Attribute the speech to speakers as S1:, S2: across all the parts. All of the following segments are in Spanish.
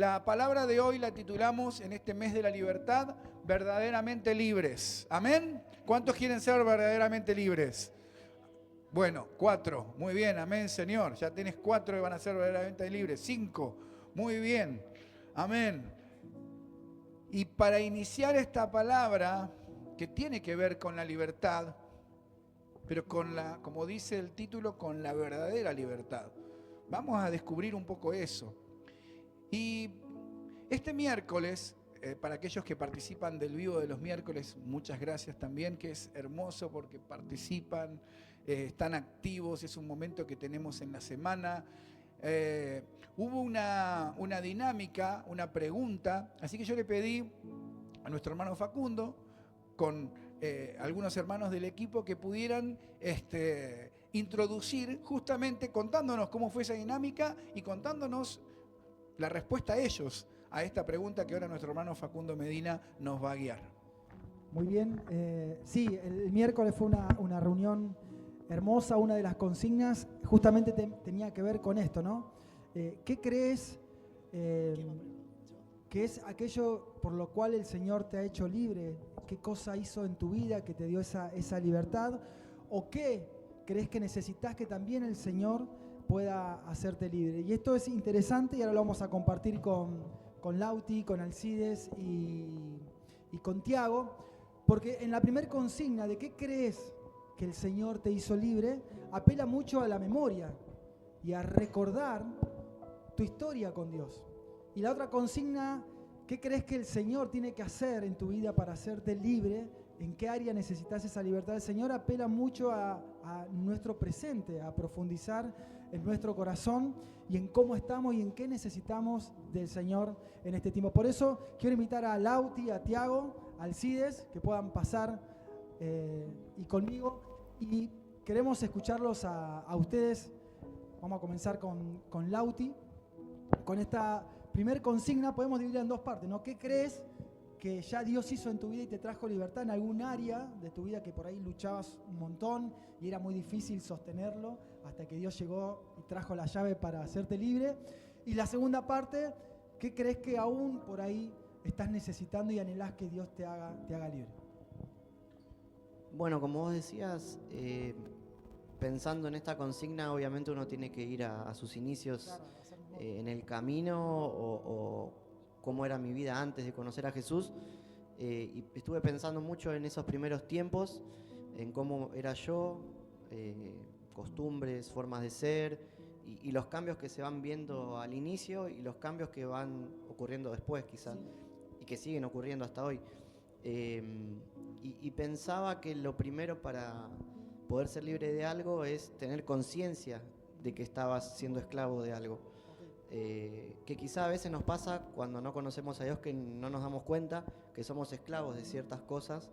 S1: La palabra de hoy la titulamos en este mes de la libertad, verdaderamente libres. ¿Amén? ¿Cuántos quieren ser verdaderamente libres? Bueno, 4. Muy bien, amén, Señor. Ya tienes 4 que van a ser verdaderamente libres. 5. Muy bien. Amén. Y para iniciar esta palabra, que tiene que ver con la libertad, pero como dice el título, con la verdadera libertad. Vamos a descubrir un poco eso. Y este miércoles, para aquellos que participan del vivo de los miércoles, muchas gracias también, que es hermoso porque participan, están activos, es un momento que tenemos en la semana. Hubo una dinámica, una pregunta, así que yo le pedí a nuestro hermano Facundo, con algunos hermanos del equipo, que pudieran introducir justamente contándonos cómo fue esa dinámica y contándonos la respuesta a ellos a esta pregunta que ahora nuestro hermano Facundo Medina nos va a guiar.
S2: Muy bien, sí, el miércoles fue una reunión hermosa. Una de las consignas justamente tenía que ver con esto, ¿no? ¿Qué crees que es aquello por lo cual el Señor te ha hecho libre? ¿Qué cosa hizo en tu vida que te dio esa libertad? ¿O qué crees que necesitas que también el Señor pueda hacerte libre? Y esto es interesante y ahora lo vamos a compartir con Lauti, con Alcides y con Tiago, porque en la primera consigna de qué crees que el Señor te hizo libre, apela mucho a la memoria y a recordar tu historia con Dios. Y la otra consigna, ¿qué crees que el Señor tiene que hacer en tu vida para hacerte libre? ¿En qué área necesitas esa libertad? El Señor apela mucho a nuestro presente, a profundizar en nuestro corazón y en cómo estamos y en qué necesitamos del Señor en este tiempo. Por eso quiero invitar a Lauti, a Tiago, a Alcides, que puedan pasar y conmigo. Y queremos escucharlos a ustedes. Vamos a comenzar con Lauti. Con esta primer consigna podemos dividirla en dos partes, ¿no? ¿Qué crees que ya Dios hizo en tu vida y te trajo libertad en algún área de tu vida que por ahí luchabas un montón y era muy difícil sostenerlo hasta que Dios llegó y trajo la llave para hacerte libre? Y la segunda parte, ¿qué crees que aún por ahí estás necesitando y anhelás que Dios te haga libre?
S3: Bueno, como vos decías, pensando en esta consigna, obviamente uno tiene que ir a sus inicios, claro, en el camino o cómo era mi vida antes de conocer a Jesús. Y estuve pensando mucho en esos primeros tiempos, en cómo era yo, costumbres, formas de ser y los cambios que se van viendo al inicio y los cambios que van ocurriendo después quizás, sí, y que siguen ocurriendo hasta hoy. Y pensaba que lo primero para poder ser libre de algo es tener conciencia de que estabas siendo esclavo de algo. Que quizá a veces nos pasa cuando no conocemos a Dios, que no nos damos cuenta que somos esclavos de ciertas cosas,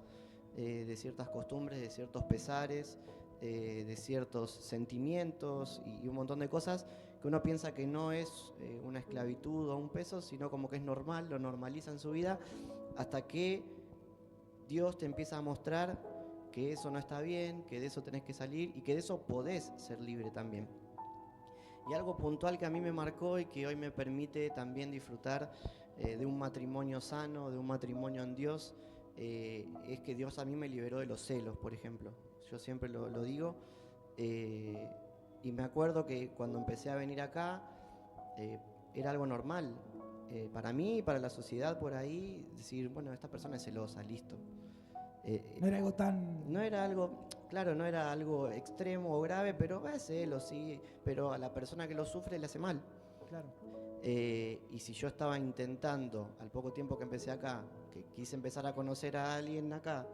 S3: de ciertas costumbres, de ciertos pesares, de ciertos sentimientos y un montón de cosas que uno piensa que no es una esclavitud o un peso, sino como que es normal, lo normaliza en su vida, hasta que Dios te empieza a mostrar que eso no está bien, que de eso tenés que salir y que de eso podés ser libre también. Y algo puntual que a mí me marcó y que hoy me permite también disfrutar de un matrimonio sano, de un matrimonio en Dios, es que Dios a mí me liberó de los celos, por ejemplo. Yo siempre lo digo. Y me acuerdo que cuando empecé a venir acá, era algo normal. Para mí y para la sociedad por ahí, decir, bueno, esta persona es celosa, listo.
S2: No era algo tan...
S3: No era algo, claro, no era algo extremo o grave, pero es celos, sí, pero a la persona que lo sufre le hace mal.
S2: Claro.
S3: Y si yo estaba intentando, al poco tiempo que empecé acá, que quise empezar a conocer a alguien acá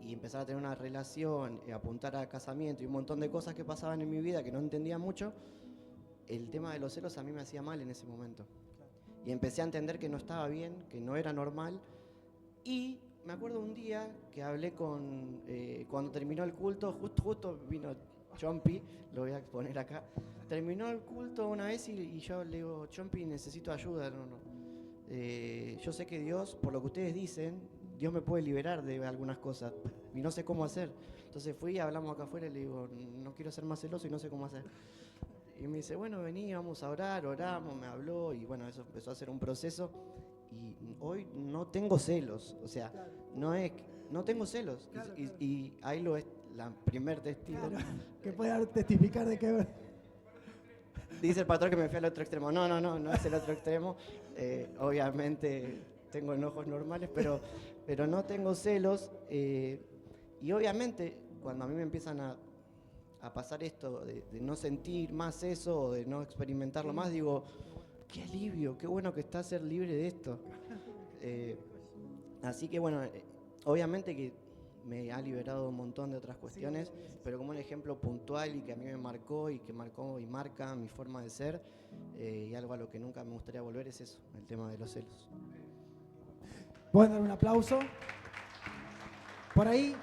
S3: y empezar a tener una relación, apuntar a casamiento y un montón de cosas que pasaban en mi vida que no entendía mucho, el tema de los celos a mí me hacía mal en ese momento. Y empecé a entender que no estaba bien, que no era normal. Y me acuerdo un día que hablé cuando terminó el culto, justo vino Chompi, lo voy a poner acá. Terminó el culto una vez y yo le digo, Chompi, necesito ayuda. Yo sé que Dios, por lo que ustedes dicen, Dios me puede liberar de algunas cosas y no sé cómo hacer. Entonces fui, hablamos acá afuera y le digo, no quiero ser más celoso y no sé cómo hacer. Y me dice, bueno, vení, vamos a orar, oramos, me habló y bueno, eso empezó a ser un proceso. Y hoy no tengo celos, o sea, no tengo celos.
S2: Claro,
S3: Y,
S2: claro.
S3: y ahí lo es la primer testigo.
S2: Claro, que pueda testificar de que...
S3: Dice el pastor que me fui al otro extremo. No es el otro extremo. Obviamente tengo enojos normales, pero no tengo celos. Y obviamente cuando a mí me empiezan a pasar esto de no sentir más eso o de no experimentarlo más, digo, qué alivio, qué bueno que está ser libre de esto. Así que bueno, obviamente que me ha liberado un montón de otras cuestiones, pero como un ejemplo puntual y que a mí me marcó y que marcó y marca mi forma de ser, y algo a lo que nunca me gustaría volver es eso, el tema de los celos.
S2: Pueden dar un aplauso. Por ahí,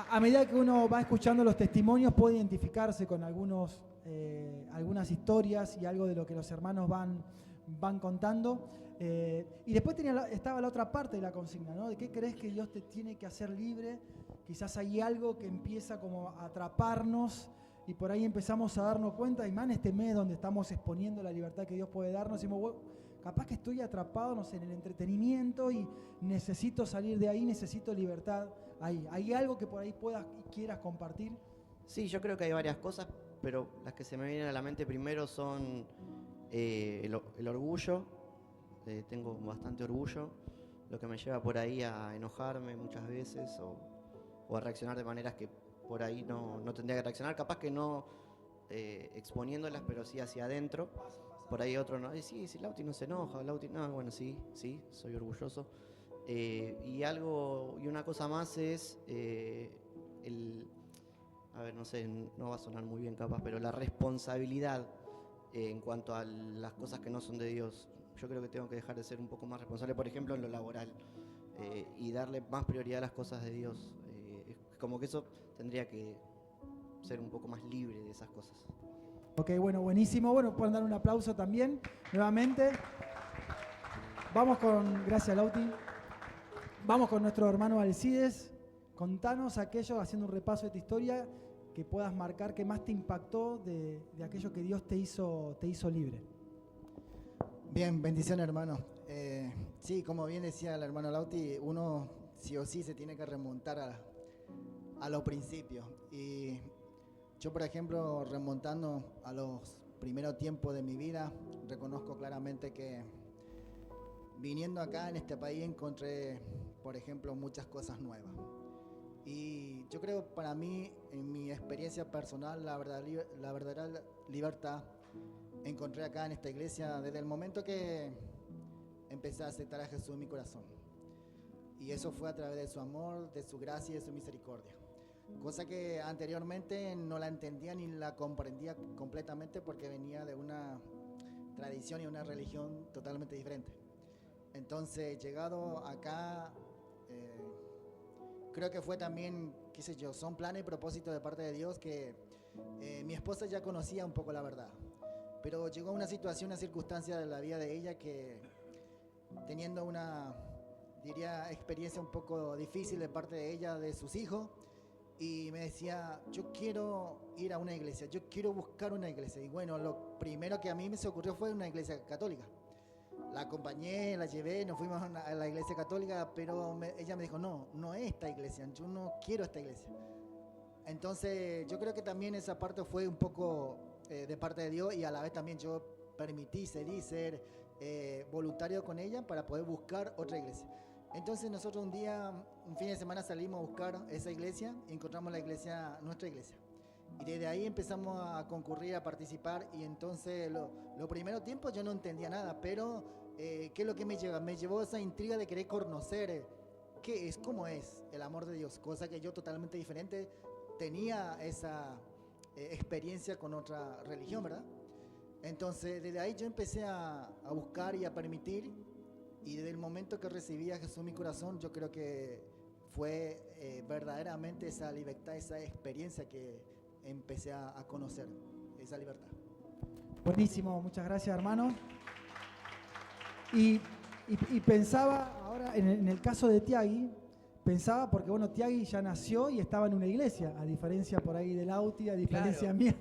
S2: a medida que uno va escuchando los testimonios, puede identificarse con algunas historias y algo de lo que los hermanos van contando. Y después estaba la otra parte de la consigna, ¿no? ¿De qué crees que Dios te tiene que hacer libre? Quizás hay algo que empieza como a atraparnos y por ahí empezamos a darnos cuenta, y más en este mes donde estamos exponiendo la libertad que Dios puede darnos, decimos, bueno, capaz que estoy atrapado, no sé, en el entretenimiento y necesito salir de ahí, necesito libertad ahí. ¿Hay algo que por ahí puedas y quieras compartir?
S3: Sí, yo creo que hay varias cosas, pero las que se me vienen a la mente primero son el orgullo. Tengo bastante orgullo, lo que me lleva por ahí a enojarme muchas veces o a reaccionar de maneras que por ahí no tendría que reaccionar, capaz que no exponiéndolas, pero sí hacia adentro. Por ahí otro no, sí, Lauti no se enoja, Lauti no, bueno, sí, soy orgulloso. Y una cosa más es a ver, no sé, no va a sonar muy bien capaz, pero la responsabilidad en cuanto a las cosas que no son de Dios. Yo creo que tengo que dejar de ser un poco más responsable, por ejemplo, en lo laboral, y darle más prioridad a las cosas de Dios. Es como que eso tendría que ser un poco más libre de esas cosas.
S2: Ok, bueno, buenísimo. Bueno, pueden dar un aplauso también, nuevamente. Gracias Lauti. Vamos con nuestro hermano Alcides. Contanos aquello, haciendo un repaso de tu historia, que puedas marcar que más te impactó de aquello que Dios te hizo libre.
S4: Bien, bendición hermano. Sí, como bien decía el hermano Lauti, uno sí o sí se tiene que remontar a los principios. Y yo, por ejemplo, remontando a los primeros tiempos de mi vida, reconozco claramente que viniendo acá en este país encontré, por ejemplo, muchas cosas nuevas. Y yo creo, para mí, en mi experiencia personal, la verdadera libertad encontré acá en esta iglesia desde el momento que empecé a aceptar a Jesús en mi corazón. Y eso fue a través de su amor, de su gracia y de su misericordia. Cosa que anteriormente no la entendía ni la comprendía completamente, porque venía de una tradición y una religión totalmente diferente. Entonces, llegado acá, creo que fue también, qué sé yo, son planes y propósitos de parte de Dios que mi esposa ya conocía un poco la verdad. Pero llegó una situación, una circunstancia de la vida de ella que, teniendo una, diría, experiencia un poco difícil de parte de ella, de sus hijos, y me decía, yo quiero ir a una iglesia, yo quiero buscar una iglesia. Y bueno, lo primero que a mí me se ocurrió fue una iglesia católica. La acompañé, la llevé, nos fuimos a la iglesia católica, pero ella me dijo, no es esta iglesia, yo no quiero esta iglesia. Entonces yo creo que también esa parte fue un poco de parte de Dios, y a la vez también yo permití ser voluntario con ella para poder buscar otra iglesia. Entonces nosotros un fin de semana salimos a buscar esa iglesia y encontramos nuestra iglesia. Y desde ahí empezamos a concurrir, a participar, y entonces los primeros tiempos yo no entendía nada, pero ¿qué es lo que me lleva? Me llevó esa intriga de querer conocer qué es, cómo es el amor de Dios, cosa que yo totalmente diferente tenía esa experiencia con otra religión, ¿verdad? Entonces desde ahí yo empecé a buscar y a permitir, y desde el momento que recibí a Jesús en mi corazón, yo creo que fue verdaderamente esa libertad, esa experiencia que empecé a conocer, esa libertad.
S2: Buenísimo, muchas gracias hermano. Y pensaba ahora en el caso de Tiagui, porque bueno, Tiagui ya nació y estaba en una iglesia, a diferencia por ahí del Lauti, a diferencia
S3: Claro.
S2: mía.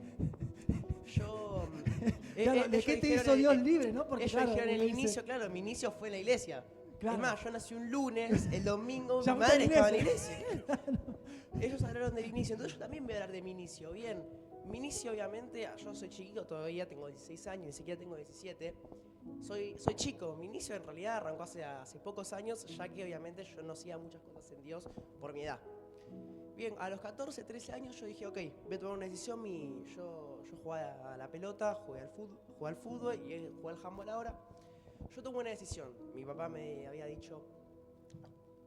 S3: Yo
S2: Claro, ¿de
S5: ellos
S2: qué te
S5: dijeron
S2: hizo
S5: el-
S2: Dios libre, no?
S5: Ellos
S2: claro,
S5: dijeron el
S2: uno dice,
S5: inicio, claro, mi inicio fue en la iglesia.
S2: Claro.
S5: Es más, yo nací un lunes, el domingo
S2: Ya
S5: mi
S2: está en
S5: madre
S2: la
S5: estaba en la
S2: iglesia.
S5: iglesia. Ellos hablaron del inicio, entonces yo también voy a hablar de mi inicio. Bien, mi inicio obviamente, yo soy chiquito todavía, tengo 16 años, ni siquiera tengo 17. Soy chico, mi inicio en realidad arrancó hace pocos años, ya que obviamente yo no hacía muchas cosas en Dios por mi edad. Bien, a los 14, 13 años yo dije, ok, voy a tomar una decisión, yo jugaba a la pelota, jugué al fútbol y jugué al handball ahora. Yo tomé una decisión, mi papá me había dicho,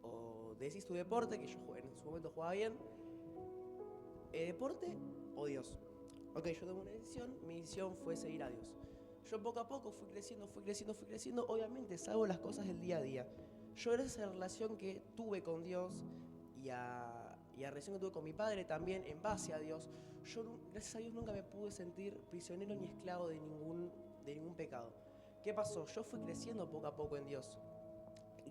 S5: o decís tu deporte, que yo en su momento jugaba bien, deporte o Dios. Ok, yo tomé una decisión, mi decisión fue seguir a Dios. Yo poco a poco fui creciendo, obviamente salvo las cosas del día a día. Yo gracias a la relación que tuve con Dios y a la relación que tuve con mi padre también, en base a Dios, yo gracias a Dios nunca me pude sentir prisionero ni esclavo de ningún pecado. ¿Qué pasó? Yo fui creciendo poco a poco en Dios.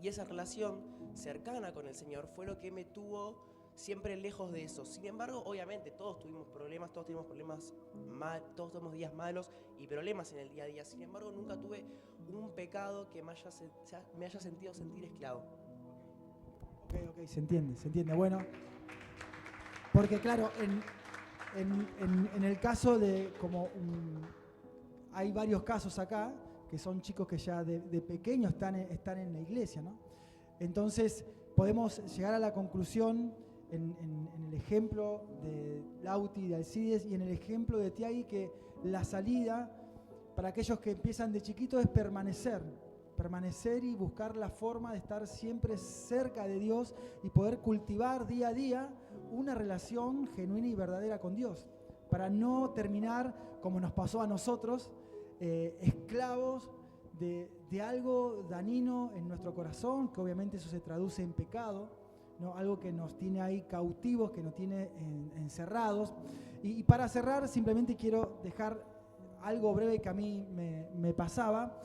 S5: Y esa relación cercana con el Señor fue lo que me tuvo siempre lejos de eso. Sin embargo, obviamente, todos tuvimos problemas, todos tuvimos días malos y problemas en el día a día. Sin embargo, nunca tuve un pecado que me haya sentido sentir esclavo.
S2: Ok, se entiende. Bueno, porque claro, en el caso de hay varios casos acá, que son chicos que ya de pequeños están en la iglesia, ¿no? Entonces, podemos llegar a la conclusión en el ejemplo de Lauti, de Alcides, y en el ejemplo de Tiagui, que la salida para aquellos que empiezan de chiquitos es permanecer y buscar la forma de estar siempre cerca de Dios y poder cultivar día a día una relación genuina y verdadera con Dios, para no terminar, como nos pasó a nosotros, esclavos de algo dañino en nuestro corazón, que obviamente eso se traduce en pecado, ¿no? Algo que nos tiene ahí cautivos, que nos tiene encerrados. Y para cerrar, simplemente quiero dejar algo breve que a mí me pasaba.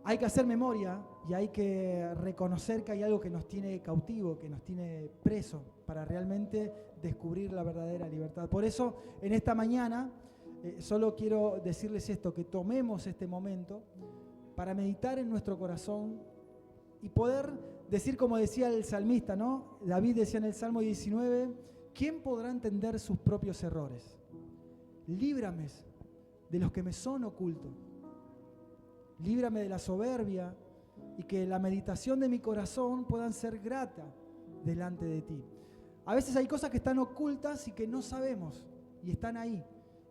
S2: Hay que hacer memoria y hay que reconocer que hay algo que nos tiene cautivo, que nos tiene preso, para realmente descubrir la verdadera libertad. Por eso, en esta mañana, solo quiero decirles esto, que tomemos este momento para meditar en nuestro corazón y poder decir, como decía el salmista, ¿no? David decía en el Salmo 19, ¿quién podrá entender sus propios errores? Líbrame de los que me son ocultos. Líbrame de la soberbia y que la meditación de mi corazón puedan ser grata delante de ti. A veces hay cosas que están ocultas y que no sabemos y están ahí.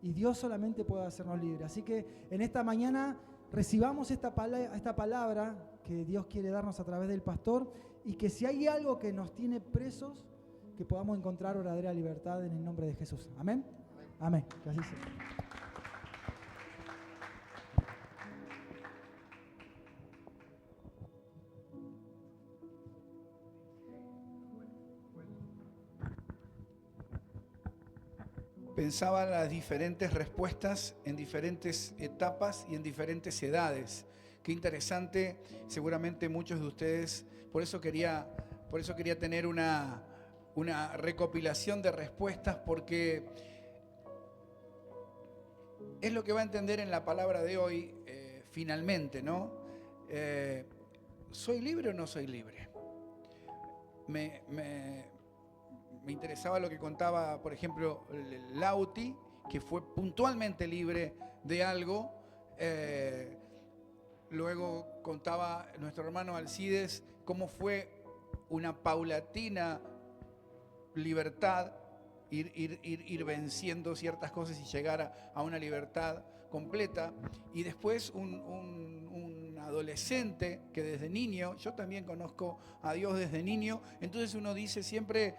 S2: Y Dios solamente puede hacernos libres. Así que en esta mañana recibamos esta palabra que Dios quiere darnos a través del pastor, y que si hay algo que nos tiene presos, que podamos encontrar verdadera libertad en el nombre de Jesús. Amén. Amén. Que así sea.
S1: Pensaba las diferentes respuestas en diferentes etapas y en diferentes edades. Qué interesante, seguramente muchos de ustedes, por eso quería tener una recopilación de respuestas, porque es lo que va a entender en la palabra de hoy, finalmente, ¿no? ¿Soy libre o no soy libre? Me interesaba lo que contaba, por ejemplo, Lauti, que fue puntualmente libre de algo. Luego contaba nuestro hermano Alcides cómo fue una paulatina libertad, ir venciendo ciertas cosas y llegar a una libertad completa. Y después un adolescente que desde niño, yo también conozco a Dios desde niño, entonces uno dice siempre,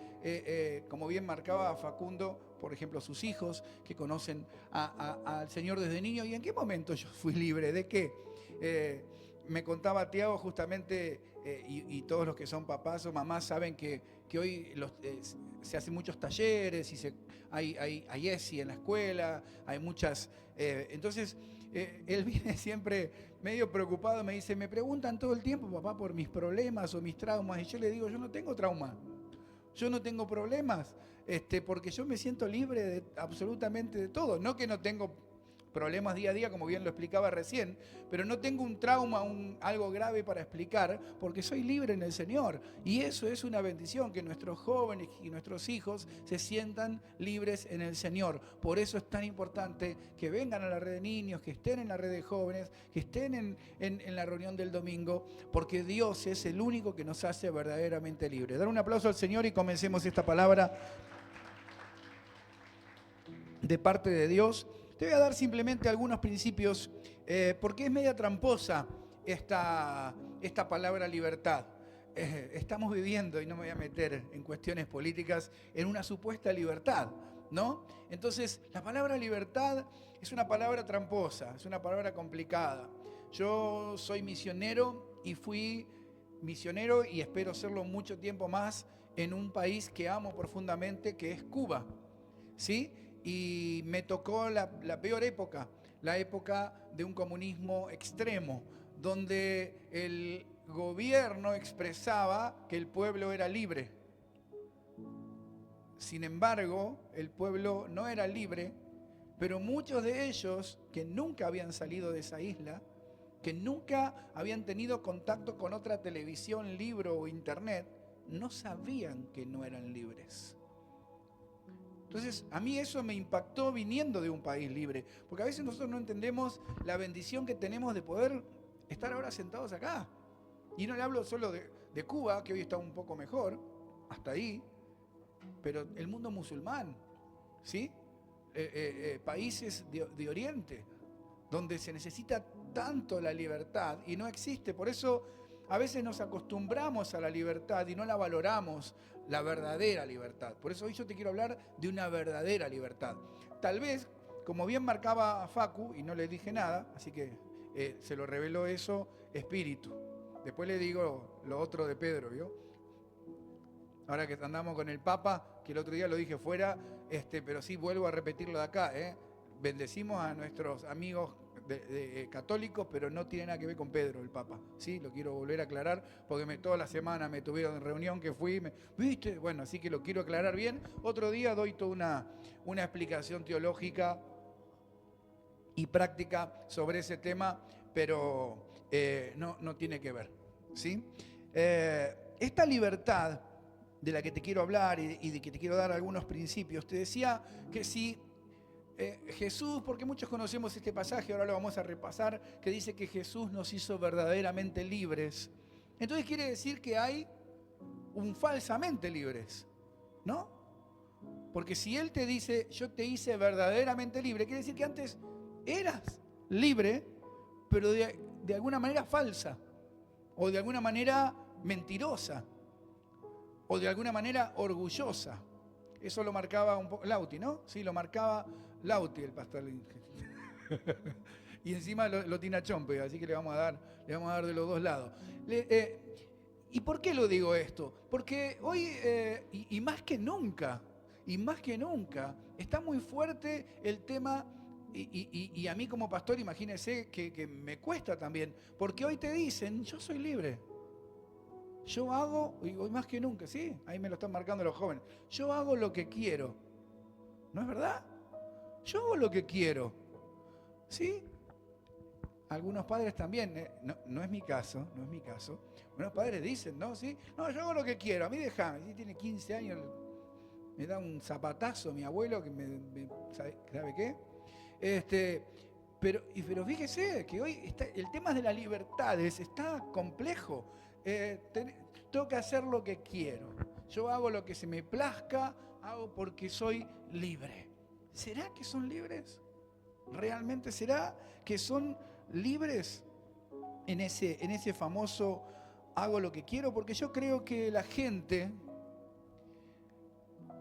S1: como bien marcaba Facundo, por ejemplo, sus hijos que conocen al Señor desde niño, ¿y en qué momento yo fui libre? ¿De qué? Me contaba Tiago justamente, y todos los que son papás o mamás saben que hoy se hacen muchos talleres y hay ESI en la escuela, hay muchas... entonces, él viene siempre medio preocupado, me dice, me preguntan todo el tiempo, papá, por mis problemas o mis traumas, y yo le digo, yo no tengo trauma, yo no tengo problemas, porque yo me siento libre de absolutamente de todo, no que no tengo problemas día a día, como bien lo explicaba recién, pero no tengo un trauma, algo grave para explicar, porque soy libre en el Señor. Y eso es una bendición, que nuestros jóvenes y nuestros hijos se sientan libres en el Señor. Por eso es tan importante que vengan a la red de niños, que estén en la red de jóvenes, que estén en la reunión del domingo, porque Dios es el único que nos hace verdaderamente libres. Dar un aplauso al Señor y comencemos esta palabra de parte de Dios. Te voy a dar simplemente algunos principios, porque es media tramposa esta palabra libertad. Estamos viviendo, y no me voy a meter en cuestiones políticas, en una supuesta libertad, ¿no? Entonces, la palabra libertad es una palabra tramposa, es una palabra complicada. Yo soy misionero y fui misionero y espero serlo mucho tiempo más en un país que amo profundamente, que es Cuba, ¿sí? Y me tocó la peor época, la época de un comunismo extremo, donde el gobierno expresaba que el pueblo era libre. Sin embargo, el pueblo no era libre, pero muchos de ellos que nunca habían salido de esa isla, que nunca habían tenido contacto con otra televisión, libro o internet, no sabían que no eran libres. Entonces, a mí eso me impactó viniendo de un país libre, porque a veces nosotros no entendemos la bendición que tenemos de poder estar ahora sentados acá. Y no le hablo solo de Cuba, que hoy está un poco mejor, hasta ahí, pero el mundo musulmán, ¿sí? Países de Oriente, donde se necesita tanto la libertad y no existe. Por eso a veces nos acostumbramos a la libertad y no la valoramos, la verdadera libertad. Por eso hoy yo te quiero hablar de una verdadera libertad. Tal vez, como bien marcaba Facu, y no le dije nada, así que se lo reveló eso, espíritu. Después le digo lo otro de Pedro, ¿vio? Ahora que andamos con el Papa, que el otro día lo dije fuera, pero sí vuelvo a repetirlo de acá, bendecimos a nuestros amigos católicos, pero no tiene nada que ver con Pedro, el Papa. Sí, lo quiero volver a aclarar, porque toda la semana me tuvieron en reunión que fui, ¿viste? Bueno, así que lo quiero aclarar bien. Otro día doy toda una explicación teológica y práctica sobre ese tema, pero no tiene que ver, ¿sí? Esta libertad de la que te quiero hablar y de que te quiero dar algunos principios, te decía que si Jesús, porque muchos conocemos este pasaje, ahora lo vamos a repasar, que dice que Jesús nos hizo verdaderamente libres. Entonces quiere decir que hay un falsamente libres, ¿no? Porque si Él te dice, yo te hice verdaderamente libre, quiere decir que antes eras libre, pero de alguna manera falsa, o de alguna manera mentirosa, o de alguna manera orgullosa. Eso lo marcaba un poco Lauti, ¿no? Sí, lo marcaba Lauti, el pastor. Y encima lo tiene a Chompe, así que le vamos a dar de los dos lados. ¿Y por qué lo digo esto? Porque hoy, y más que nunca, está muy fuerte el tema, y a mí como pastor, imagínense que me cuesta también, porque hoy te dicen, yo soy libre. Yo hago, y hoy más que nunca, sí, ahí me lo están marcando los jóvenes, yo hago lo que quiero. ¿No es verdad? Yo hago lo que quiero. ¿Sí? Algunos padres también, no es mi caso. Algunos padres dicen, ¿no? ¿Sí? No, yo hago lo que quiero, a mí déjame. Si tiene 15 años, me da un zapatazo mi abuelo, que ¿sabe qué? Pero fíjese que hoy el tema de las libertades está complejo. Tengo que hacer lo que quiero. Yo hago lo que se me plazca, hago porque soy libre. ¿Será que son libres? ¿Realmente será que son libres en ese famoso hago lo que quiero? Porque yo creo que la gente,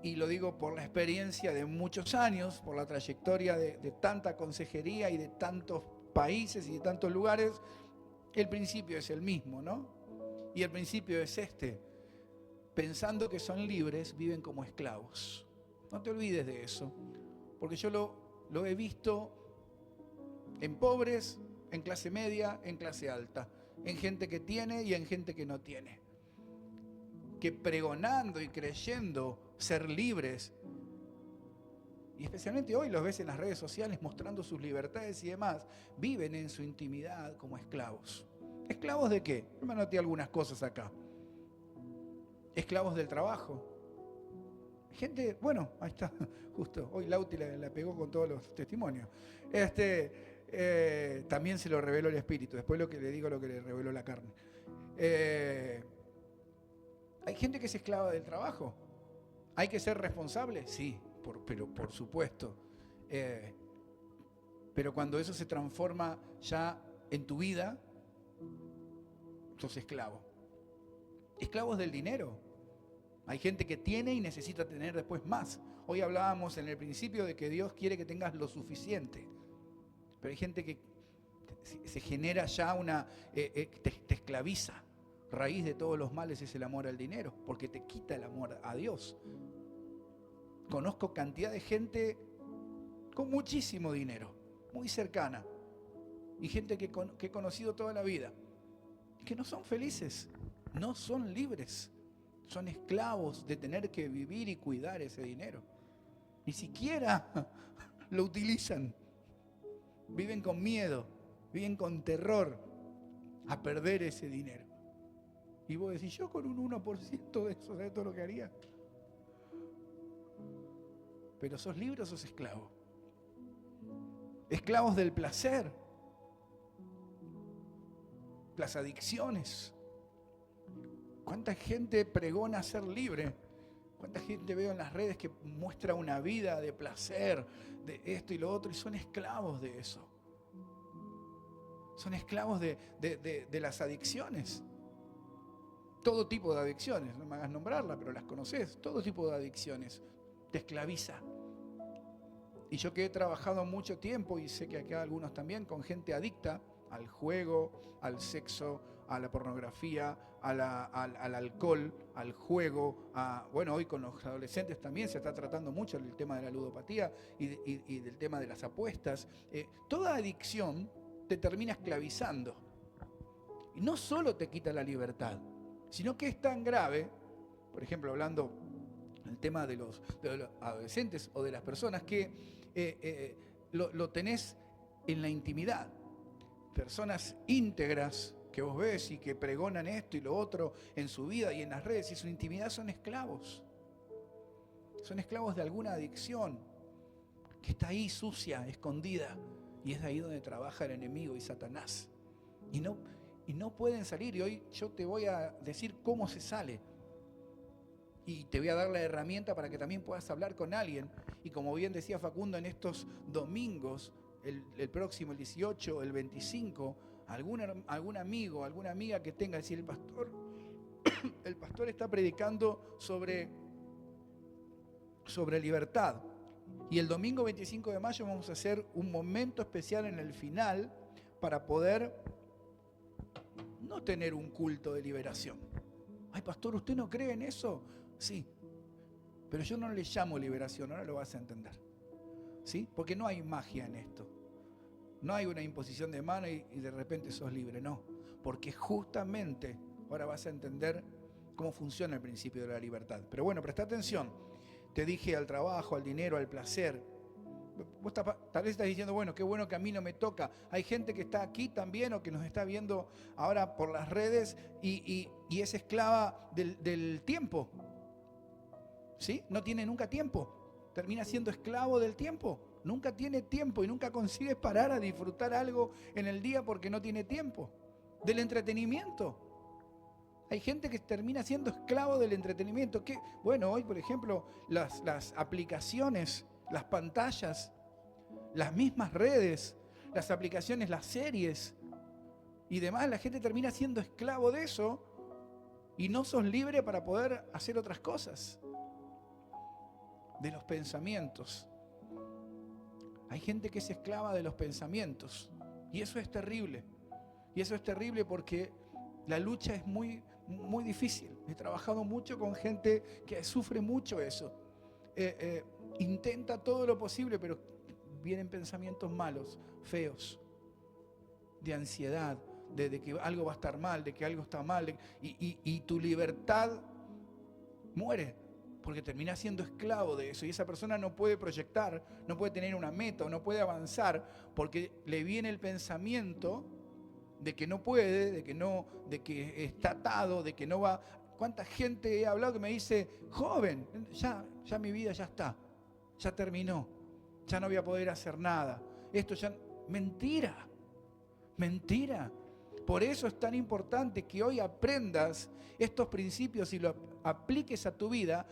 S1: y lo digo por la experiencia de muchos años, por la trayectoria de tanta consejería y de tantos países y de tantos lugares, el principio es el mismo, ¿no? Y el principio es pensando que son libres, viven como esclavos. No te olvides de eso, porque yo lo he visto en pobres, en clase media, en clase alta, en gente que tiene y en gente que no tiene, que pregonando y creyendo ser libres y especialmente hoy los ves en las redes sociales mostrando sus libertades y demás, viven en su intimidad como esclavos. ¿Esclavos de qué? Yo me anoté algunas cosas acá. Esclavos del trabajo. Gente, bueno, ahí está, justo, hoy Lauti la pegó con todos los testimonios. También se lo reveló el Espíritu, después lo que le digo lo que le reveló la carne. Hay gente que es esclava del trabajo. ¿Hay que ser responsable? Sí, pero por supuesto. Pero cuando eso se transforma ya en tu vida, sos esclavo. Esclavos del dinero. Hay gente que tiene y necesita tener después más. Hoy hablábamos en el principio de que Dios quiere que tengas lo suficiente. Pero hay gente que se genera ya te esclaviza. Raíz de todos los males es el amor al dinero, porque te quita el amor a Dios. Conozco cantidad de gente con muchísimo dinero, muy cercana, y gente que he conocido toda la vida, que no son felices, no son libres, son esclavos de tener que vivir y cuidar ese dinero. Ni siquiera lo utilizan. Viven con miedo, viven con terror a perder ese dinero. Y vos decís, yo con un 1% de eso, ¿sabés todo lo que haría? Pero ¿sos libre o sos esclavo? Esclavos del placer, las adicciones. ¿Cuánta gente pregona ser libre? ¿Cuánta gente veo en las redes que muestra una vida de placer, de esto y lo otro, y son esclavos de eso? Son esclavos de las adicciones. Todo tipo de adicciones, no me hagas nombrarla, pero las conoces. Todo tipo de adicciones te esclaviza. Y yo que he trabajado mucho tiempo, y sé que acá algunos también, con gente adicta al juego, al sexo, a la pornografía, al alcohol, al juego, bueno, hoy con los adolescentes también se está tratando mucho el tema de la ludopatía y del tema de las apuestas. Toda adicción te termina esclavizando. Y no solo te quita la libertad, sino que es tan grave, por ejemplo, hablando del tema de los adolescentes o de las personas, que lo tenés en la intimidad. Personas íntegras que vos ves y que pregonan esto y lo otro en su vida y en las redes y su intimidad, son esclavos. Son esclavos de alguna adicción que está ahí sucia, escondida, y es de ahí donde trabaja el enemigo y Satanás. Y no pueden salir, y hoy yo te voy a decir cómo se sale. Y te voy a dar la herramienta para que también puedas hablar con alguien. Y como bien decía Facundo, en estos domingos, el próximo, el 18, el 25, algún amigo, alguna amiga que tenga, decir, el pastor está predicando sobre libertad. Y el domingo 25 de mayo vamos a hacer un momento especial en el final para poder no tener un culto de liberación. Ay, pastor, ¿usted no cree en eso? Sí, pero yo no le llamo liberación, ahora lo vas a entender. ¿Sí? Porque no hay magia en esto. No hay una imposición de mano y de repente sos libre, no. Porque justamente ahora vas a entender cómo funciona el principio de la libertad. Pero bueno, presta atención. Te dije al trabajo, al dinero, al placer. Vos tal vez estás diciendo, bueno, qué bueno que a mí no me toca. Hay gente que está aquí también o que nos está viendo ahora por las redes y es esclava del tiempo. ¿Sí? No tiene nunca tiempo. Termina siendo esclavo del tiempo. Nunca tiene tiempo y nunca consigue parar a disfrutar algo en el día porque no tiene tiempo. Del entretenimiento. Hay gente que termina siendo esclavo del entretenimiento. Bueno, hoy, por ejemplo, las aplicaciones, las pantallas, las mismas redes, las aplicaciones, las series y demás, la gente termina siendo esclavo de eso y no sos libre para poder hacer otras cosas. De los pensamientos. Hay gente que es esclava de los pensamientos y eso es terrible. Y eso es terrible porque la lucha es muy, muy difícil. He trabajado mucho con gente que sufre mucho eso. Intenta todo lo posible, pero vienen pensamientos malos, feos, de ansiedad, de que algo va a estar mal, de que algo está mal, y tu libertad muere. Porque termina siendo esclavo de eso y esa persona no puede proyectar, no puede tener una meta o no puede avanzar porque le viene el pensamiento de que no puede, de que está atado, de que no va. ¿Cuánta gente he hablado que me dice, joven, ya mi vida ya está, ya terminó, ya no voy a poder hacer nada? Esto ya... Mentira, mentira. Por eso es tan importante que hoy aprendas estos principios y los apliques a tu vida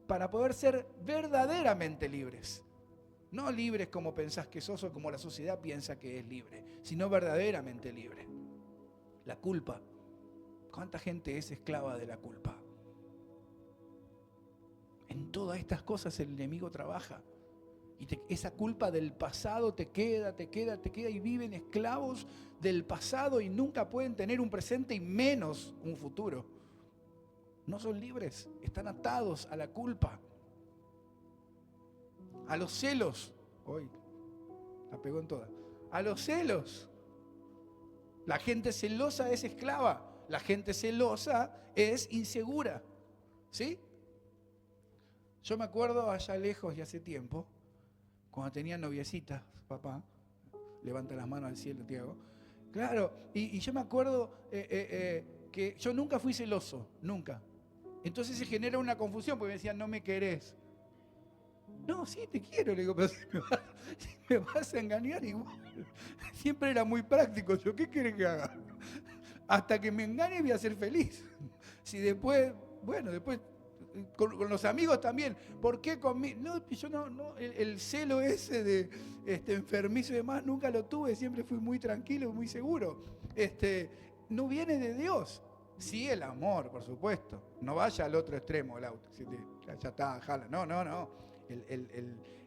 S1: para poder ser verdaderamente libres. No libres como pensás que sos o como la sociedad piensa que es libre, sino verdaderamente libre. La culpa. ¿Cuánta gente es esclava de la culpa? En todas estas cosas el enemigo trabaja. Y esa culpa del pasado te queda y viven esclavos del pasado y nunca pueden tener un presente y menos un futuro. No son libres, están atados a la culpa, a los celos. Hoy la pegó en todas. A los celos. La gente celosa es esclava, la gente celosa es insegura. ¿Sí? Yo me acuerdo allá lejos y hace tiempo, cuando tenía noviecitas, papá, levanta las manos al cielo, Tiago. Claro, y yo me acuerdo que yo nunca fui celoso, nunca. Entonces se genera una confusión porque me decían, no me querés. No, sí te quiero, le digo, pero si me vas a engañar igual. Siempre era muy práctico, yo, ¿qué querés que haga? Hasta que me engañe voy a ser feliz. Si después, bueno, después con los amigos también. ¿Por qué conmigo? No, yo no, el celo ese de enfermizo y demás nunca lo tuve, siempre fui muy tranquilo, muy seguro. No viene de Dios. Sí, el amor, por supuesto. No vaya al otro extremo el auto. Ya está, jala. No.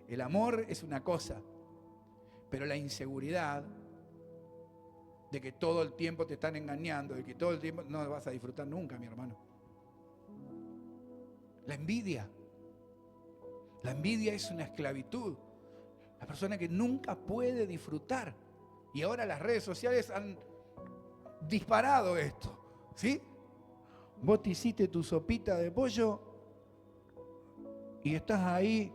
S1: El amor es una cosa. Pero la inseguridad de que todo el tiempo te están engañando, de que todo el tiempo no vas a disfrutar nunca, mi hermano. La envidia. La envidia es una esclavitud. La persona que nunca puede disfrutar. Y ahora las redes sociales han disparado esto. ¿Sí? Vos te hiciste tu sopita de pollo y estás ahí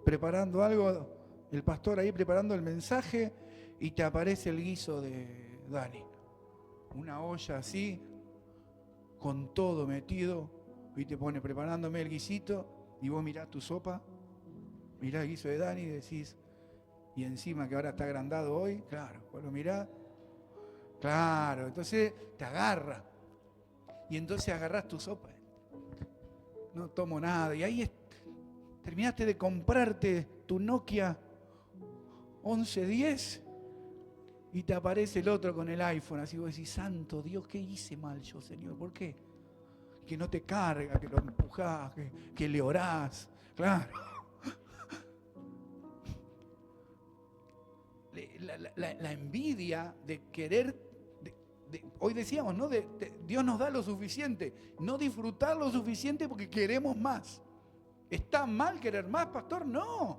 S1: preparando algo, el pastor ahí preparando el mensaje y te aparece el guiso de Dani. Una olla así, con todo metido, y te pone preparándome el guisito y vos mirás tu sopa, mirás el guiso de Dani y decís, y encima que ahora está agrandado hoy, claro, vos lo mirás, claro, entonces te agarra. Y entonces agarrás tu sopa. No tomo nada. Y ahí terminaste de comprarte tu Nokia 1110 y te aparece el otro con el iPhone. Así vos decís, santo Dios, ¿qué hice mal yo, Señor? ¿Por qué? Que no te carga, que lo empujás, que le orás. Claro. La envidia de querer... hoy decíamos, ¿no? Dios nos da lo suficiente, no disfrutar lo suficiente porque queremos más. ¿Está mal querer más, pastor? No.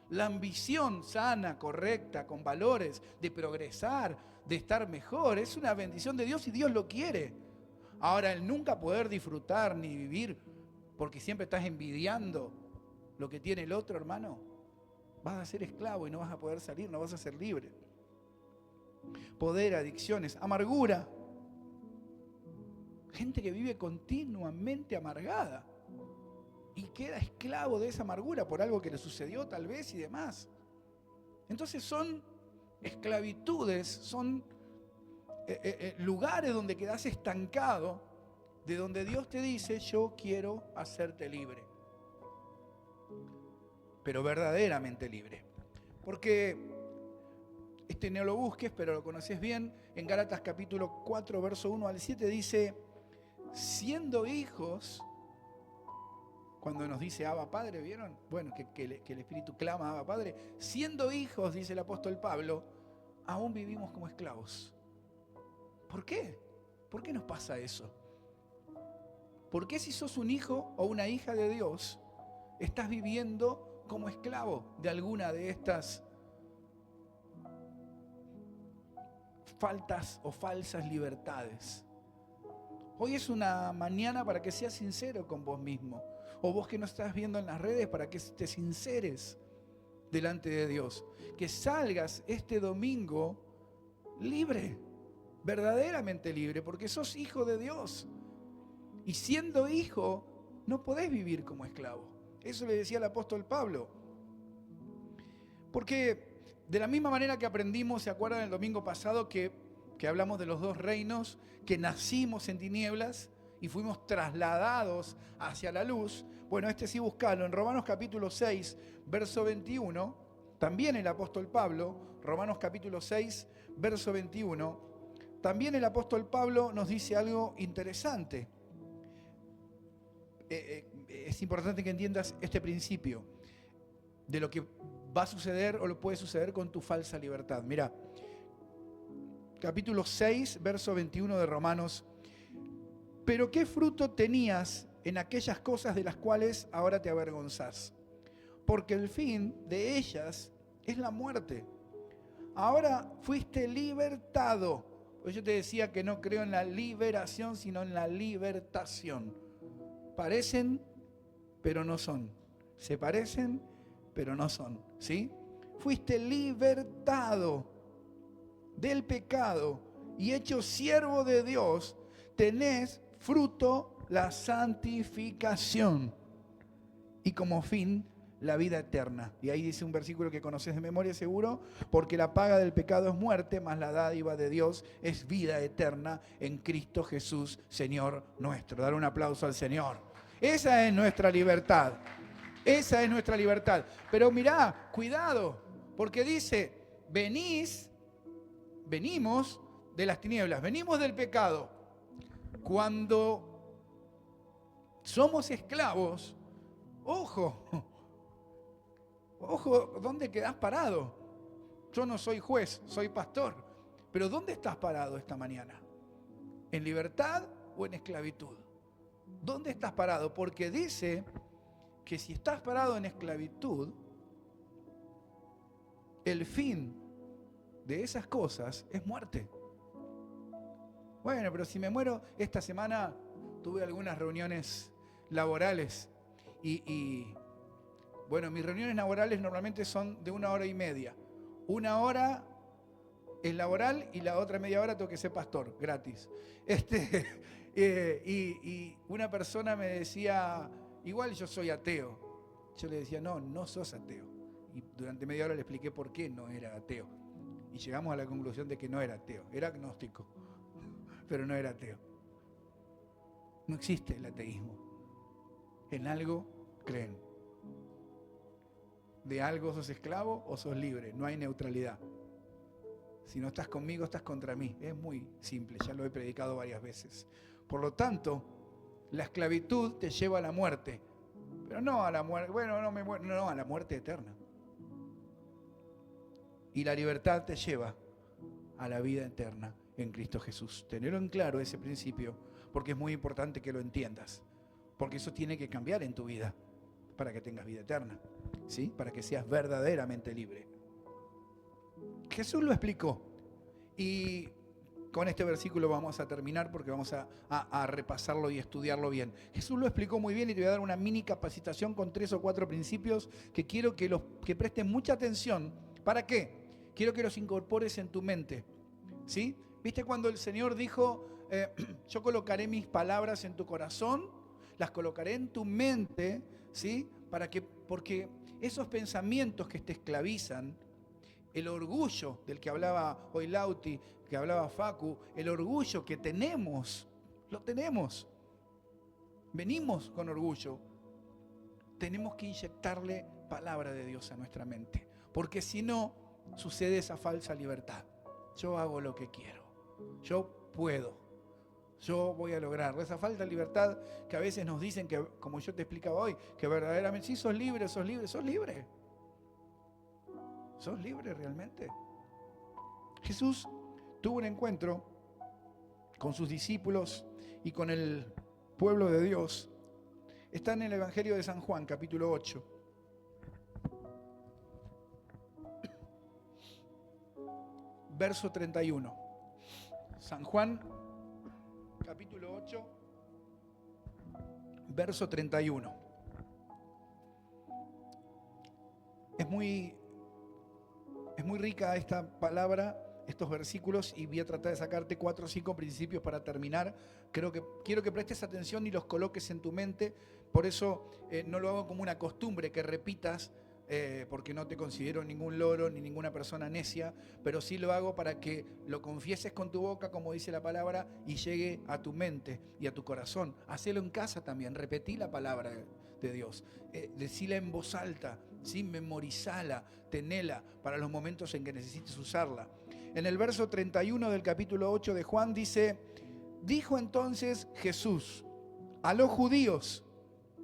S1: La ambición sana, correcta, con valores, de progresar, de estar mejor, es una bendición de Dios y Dios lo quiere. Ahora, el nunca poder disfrutar ni vivir porque siempre estás envidiando lo que tiene el otro, hermano, vas a ser esclavo y no vas a poder salir, no vas a ser libre. Poder, adicciones, amargura. Gente que vive continuamente amargada y queda esclavo de esa amargura por algo que le sucedió tal vez y demás. Entonces son esclavitudes, son lugares donde quedas estancado, de donde Dios te dice, yo quiero hacerte libre. Pero verdaderamente libre. Porque... no lo busques, pero lo conoces bien. En Gálatas capítulo 4, verso 1 al 7 dice, siendo hijos, cuando nos dice Abba Padre, ¿vieron? Bueno, que el Espíritu clama Abba Padre. Siendo hijos, dice el apóstol Pablo, aún vivimos como esclavos. ¿Por qué? ¿Por qué nos pasa eso? ¿Por qué si sos un hijo o una hija de Dios, estás viviendo como esclavo de alguna de estas faltas o falsas libertades? Hoy es una mañana para que seas sincero con vos mismo. O vos que no estás viendo en las redes, para que te sinceres delante de Dios. Que salgas este domingo libre, verdaderamente libre, porque sos hijo de Dios. Y siendo hijo, no podés vivir como esclavo. Eso le decía el apóstol Pablo. Porque de la misma manera que aprendimos, ¿se acuerdan el domingo pasado que hablamos de los dos reinos? Que nacimos en tinieblas y fuimos trasladados hacia la luz. Bueno, sí buscalo. En Romanos capítulo 6, verso 21, también el apóstol Pablo, Romanos capítulo 6, verso 21, también el apóstol Pablo nos dice algo interesante. Es importante que entiendas este principio de lo que va a suceder o lo puede suceder con tu falsa libertad. Mira, capítulo 6, verso 21 de Romanos. Pero ¿qué fruto tenías en aquellas cosas de las cuales ahora te avergonzás? Porque el fin de ellas es la muerte. Ahora fuiste libertado. Pues yo te decía que no creo en la liberación, sino en la libertación. Parecen, pero no son. Se parecen, pero no son. ¿Sí? Fuiste libertado del pecado y hecho siervo de Dios. Tenés fruto la santificación y como fin la vida eterna. Y ahí dice un versículo que conoces de memoria seguro: porque la paga del pecado es muerte, mas la dádiva de Dios es vida eterna en Cristo Jesús, Señor nuestro. Dar un aplauso al Señor. Esa es nuestra libertad. Esa es nuestra libertad. Pero mirá, cuidado, porque dice, venimos de las tinieblas, venimos del pecado. Cuando somos esclavos, ojo, ¿dónde quedás parado? Yo no soy juez, soy pastor, pero ¿dónde estás parado esta mañana? ¿En libertad o en esclavitud? ¿Dónde estás parado? Porque dice que si estás parado en esclavitud, el fin de esas cosas es muerte. Bueno, pero si me muero, esta semana tuve algunas reuniones laborales y bueno, mis reuniones laborales normalmente son de 1 hora y media. 1 hora es laboral y la otra media hora tengo que ser pastor, gratis. Y una persona me decía, igual yo soy ateo. Yo le decía, no sos ateo. Y durante media hora le expliqué por qué no era ateo. Y llegamos a la conclusión de que no era ateo, era agnóstico, pero no era ateo. No existe el ateísmo. En algo creen. De algo sos esclavo o sos libre, no hay neutralidad. Si no estás conmigo, estás contra mí. Es muy simple, ya lo he predicado varias veces. Por lo tanto, la esclavitud te lleva a la muerte. Pero no a la muerte, no, a la muerte eterna. Y la libertad te lleva a la vida eterna en Cristo Jesús. Tenerlo en claro ese principio, porque es muy importante que lo entiendas. Porque eso tiene que cambiar en tu vida para que tengas vida eterna, ¿sí? Para que seas verdaderamente libre. Jesús lo explicó. Y con este versículo vamos a terminar porque vamos a repasarlo y estudiarlo bien. Jesús lo explicó muy bien y te voy a dar una mini capacitación con 3 o 4 principios que quiero que presten mucha atención. ¿Para qué? Quiero que los incorpores en tu mente, ¿sí? ¿Viste cuando el Señor dijo, yo colocaré mis palabras en tu corazón, las colocaré en tu mente, ¿sí? Porque esos pensamientos que te esclavizan, el orgullo del que hablaba hoy Lauti, que hablaba Facu, el orgullo que tenemos, lo tenemos. Venimos con orgullo. Tenemos que inyectarle palabra de Dios a nuestra mente, porque si no, sucede esa falsa libertad. Yo hago lo que quiero, yo puedo, yo voy a lograrlo. Esa falta de libertad que a veces nos dicen que, como yo te explicaba hoy, que verdaderamente sí sos libre, sos libre, sos libre. ¿Sos libre realmente? Jesús tuvo un encuentro con sus discípulos y con el pueblo de Dios. Está en el Evangelio de San Juan, capítulo 8. Verso 31. San Juan, capítulo 8, verso 31. Es muy rica esta palabra, estos versículos, y voy a tratar de sacarte 4 o 5 principios para terminar. Quiero que prestes atención y los coloques en tu mente. Por eso no lo hago como una costumbre que repitas, porque no te considero ningún loro ni ninguna persona necia, pero sí lo hago para que lo confieses con tu boca, como dice la palabra, y llegue a tu mente y a tu corazón. Hacelo en casa también, repetí la palabra de Dios, decila en voz alta, ¿sí? Memorizala, tenela para los momentos en que necesites usarla. En el verso 31 del capítulo 8 de Juan dice: dijo entonces Jesús a los judíos,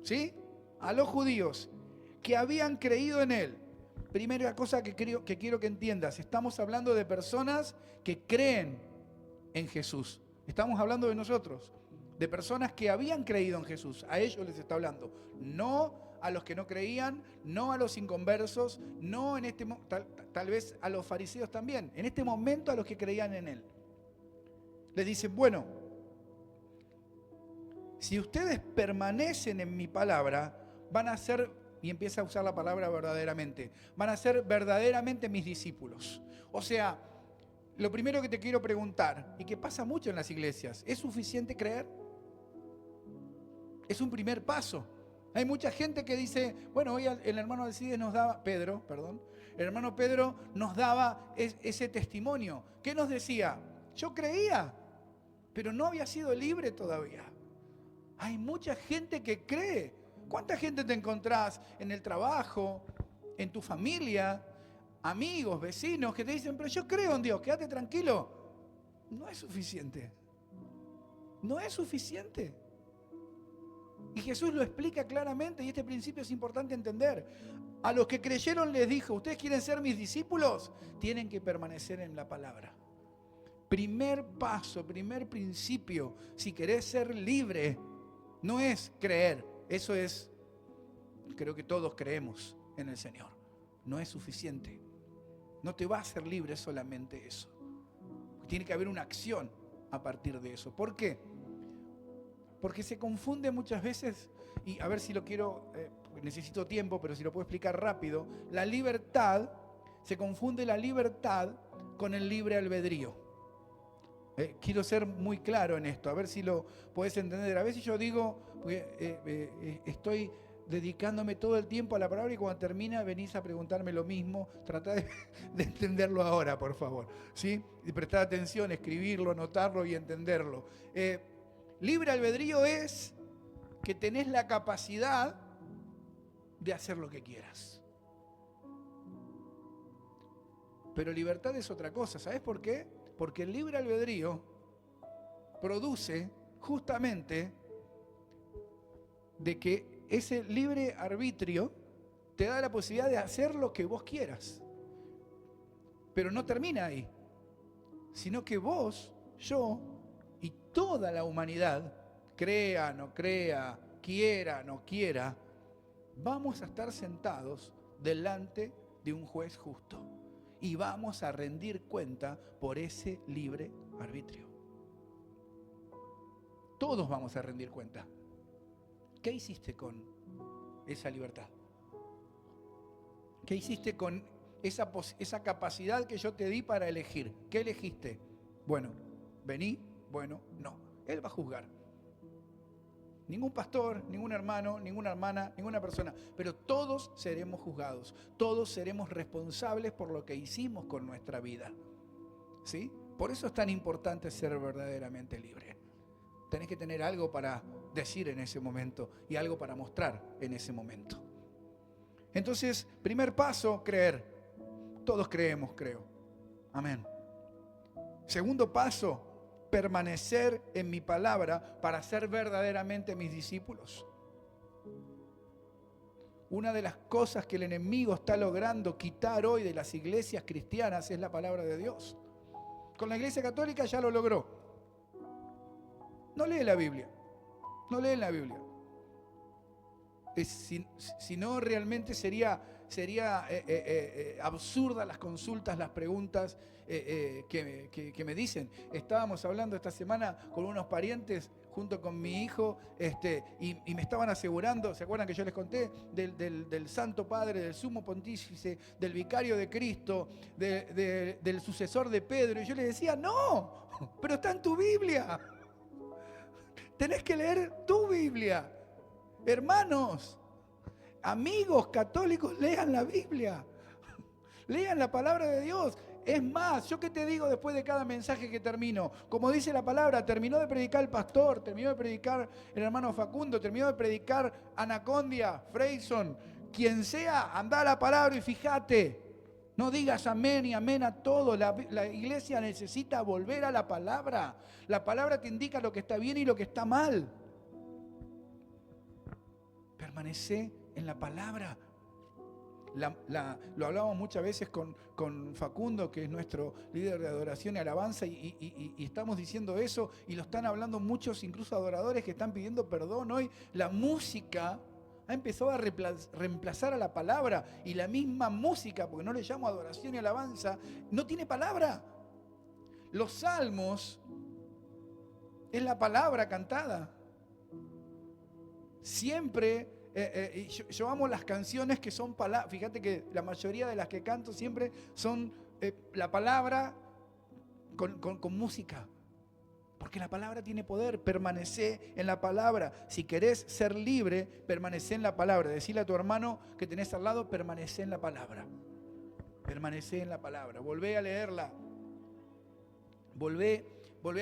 S1: ¿sí? A los judíos que habían creído en él. Primera cosa que quiero que entiendas, estamos hablando de personas que creen en Jesús. Estamos hablando de nosotros, de personas que habían creído en Jesús. A ellos les está hablando, no a los que no creían, no a los inconversos, no en tal vez a los fariseos también, en este momento a los que creían en él. Les dicen, bueno, si ustedes permanecen en mi palabra, van a ser, y empieza a usar la palabra verdaderamente, van a ser verdaderamente mis discípulos. O sea, lo primero que te quiero preguntar, y que pasa mucho en las iglesias, ¿es suficiente creer? Es un primer paso. Hay mucha gente que dice, bueno, hoy el hermano Alcides nos daba, el hermano Pedro nos daba ese testimonio. ¿Qué nos decía? Yo creía, pero no había sido libre todavía. Hay mucha gente que cree. ¿Cuánta gente te encontrás en el trabajo, en tu familia, amigos, vecinos que te dicen, pero yo creo en Dios, quédate tranquilo? No es suficiente. No es suficiente. Y Jesús lo explica claramente, y este principio es importante entender. A los que creyeron les dijo, ¿ustedes quieren ser mis discípulos? Tienen que permanecer en la palabra. Primer paso, primer principio, si querés ser libre, no es creer. Eso es, creo que todos creemos en el Señor. No es suficiente. No te va a hacer libre solamente eso. Tiene que haber una acción a partir de eso. ¿Por qué? Porque se confunde muchas veces, y a ver si lo quiero, necesito tiempo, pero si lo puedo explicar rápido. La libertad, se confunde la libertad con el libre albedrío. Quiero ser muy claro en esto, a ver si lo podés entender. A veces yo digo, estoy dedicándome todo el tiempo a la palabra y cuando termina venís a preguntarme lo mismo. Tratá de entenderlo ahora, por favor, ¿sí? Y prestar atención, escribirlo, anotarlo y entenderlo. Libre albedrío es que tenés la capacidad de hacer lo que quieras. Pero libertad es otra cosa, ¿sabes por qué? Porque el libre albedrío produce justamente de que ese libre arbitrio te da la posibilidad de hacer lo que vos quieras. Pero no termina ahí, sino que vos, yo y toda la humanidad, crea, no crea, quiera, no quiera, vamos a estar sentados delante de un juez justo. Y vamos a rendir cuenta por ese libre arbitrio. Todos vamos a rendir cuenta. ¿Qué hiciste con esa libertad? ¿Qué hiciste con esa capacidad que yo te di para elegir? ¿Qué elegiste? Bueno, vení, bueno, no. Él va a juzgar. Ningún pastor, ningún hermano, ninguna hermana, ninguna persona. Pero todos seremos juzgados. Todos seremos responsables por lo que hicimos con nuestra vida. ¿Sí? Por eso es tan importante ser verdaderamente libre. Tenés que tener algo para decir en ese momento y algo para mostrar en ese momento. Entonces, primer paso, creer. Todos creemos, creo. Amén. Segundo paso, permanecer en mi palabra para ser verdaderamente mis discípulos. Una de las cosas que el enemigo está logrando quitar hoy de las iglesias cristianas es la palabra de Dios. Con la iglesia católica ya lo logró. No lee la Biblia. No leen la Biblia. Si no, realmente sería absurda las consultas, las preguntas que me dicen. Estábamos hablando esta semana con unos parientes junto con mi hijo, y me estaban asegurando, ¿se acuerdan que yo les conté? Del Santo Padre, del Sumo Pontífice, del Vicario de Cristo, del sucesor de Pedro. Y yo les decía, no, pero está en tu Biblia. Tenés que leer tu Biblia. Hermanos, amigos católicos, lean la Biblia. Lean la palabra de Dios. Es más, ¿yo qué te digo después de cada mensaje que termino? Como dice la palabra, terminó de predicar el pastor, terminó de predicar el hermano Facundo, terminó de predicar Anacondia, Freyson, quien sea, anda a la palabra y fíjate. No digas amén y amén a todo. La iglesia necesita volver a la palabra. La palabra te indica lo que está bien y lo que está mal. Permanece en la palabra. Lo hablamos muchas veces con Facundo, que es nuestro líder de adoración y alabanza, y estamos diciendo eso, y lo están hablando muchos, incluso adoradores que están pidiendo perdón hoy. La música ha empezado a reemplazar a la palabra, y la misma música, porque no le llamo adoración y alabanza, no tiene palabra. Los salmos es la palabra cantada. Siempre... yo amo las canciones que son palabras. Fíjate que la mayoría de las que canto siempre son la palabra con música. Porque la palabra tiene poder. Permanece en la palabra. Si querés ser libre, permanece en la palabra. Decile a tu hermano que tenés al lado, permanece en la palabra. Permanece en la palabra. Volvé a leerla. Volvé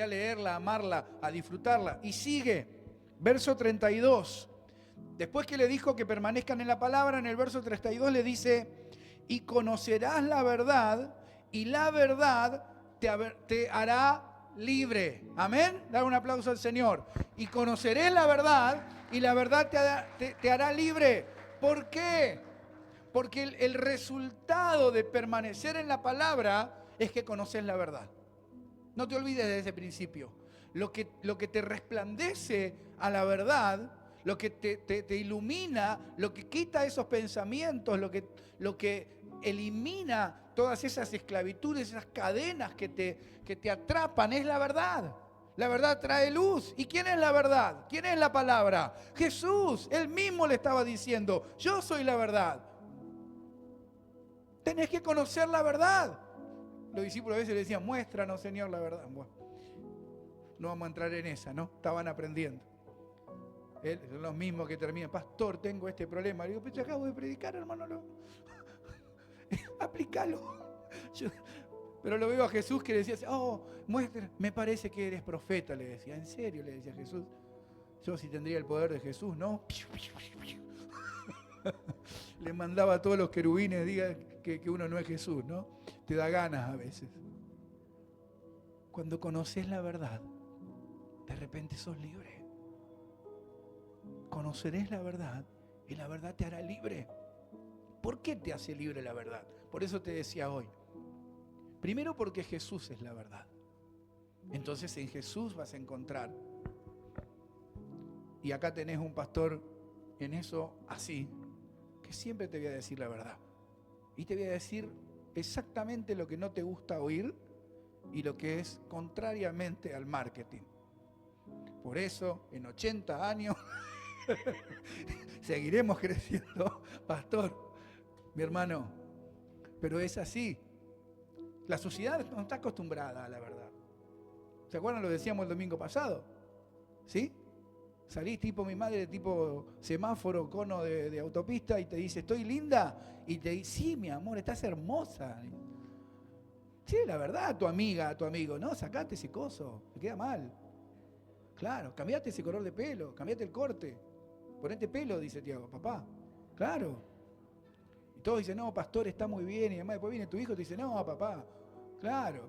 S1: a leerla, a amarla, a disfrutarla. Y sigue. Verso 32. Después que le dijo que permanezcan en la palabra, en el verso 32 le dice, y conocerás la verdad, y la verdad te hará libre. Amén. Dar un aplauso al Señor. Y conoceré la verdad, y la verdad te hará libre. ¿Por qué? Porque el resultado de permanecer en la palabra es que conoces la verdad. No te olvides de ese principio. Lo que te resplandece a la verdad, lo que te ilumina, lo que quita esos pensamientos, lo que elimina todas esas esclavitudes, esas cadenas que te atrapan, es la verdad. La verdad trae luz. ¿Y quién es la verdad? ¿Quién es la palabra? Jesús. Él mismo le estaba diciendo, yo soy la verdad. Tenés que conocer la verdad. Los discípulos a veces le decían, muéstranos, Señor, la verdad. Bueno, no vamos a entrar en esa, ¿no? Estaban aprendiendo. Son los mismos que terminan, pastor, tengo este problema. Le digo, pero yo acabo de predicar, hermano. Aplícalo. Pero lo veo a Jesús que le decía, muestra, me parece que eres profeta, le decía. ¿En serio? Le decía Jesús. Yo si tendría el poder de Jesús, ¿no? Le mandaba a todos los querubines, diga que uno no es Jesús, ¿no? Te da ganas a veces. Cuando conoces la verdad, de repente sos libre. Conocerés la verdad y la verdad te hará libre. ¿Por qué te hace libre la verdad? Por eso te decía hoy. Primero porque Jesús es la verdad. Entonces en Jesús vas a encontrar. Y acá tenés un pastor en eso así, que siempre te voy a decir la verdad. Y te voy a decir exactamente lo que no te gusta oír y lo que es contrariamente al marketing. Por eso, en 80 años... seguiremos creciendo, pastor, mi hermano, pero es así. La sociedad no está acostumbrada a la verdad. ¿Se acuerdan? Lo decíamos el domingo pasado, ¿sí? Salís tipo mi madre, tipo semáforo, cono de autopista, y te dice, estoy linda, y te dice, sí, mi amor, estás hermosa. Sí, la verdad, tu amiga, tu amigo, no, sacate ese coso, te queda mal. Claro, cambiate ese color de pelo, cambiate el corte. Ponete pelo, dice Tiago, papá. Claro. Y todos dicen, no, pastor, está muy bien. Y además después viene tu hijo y te dice, no, papá. Claro.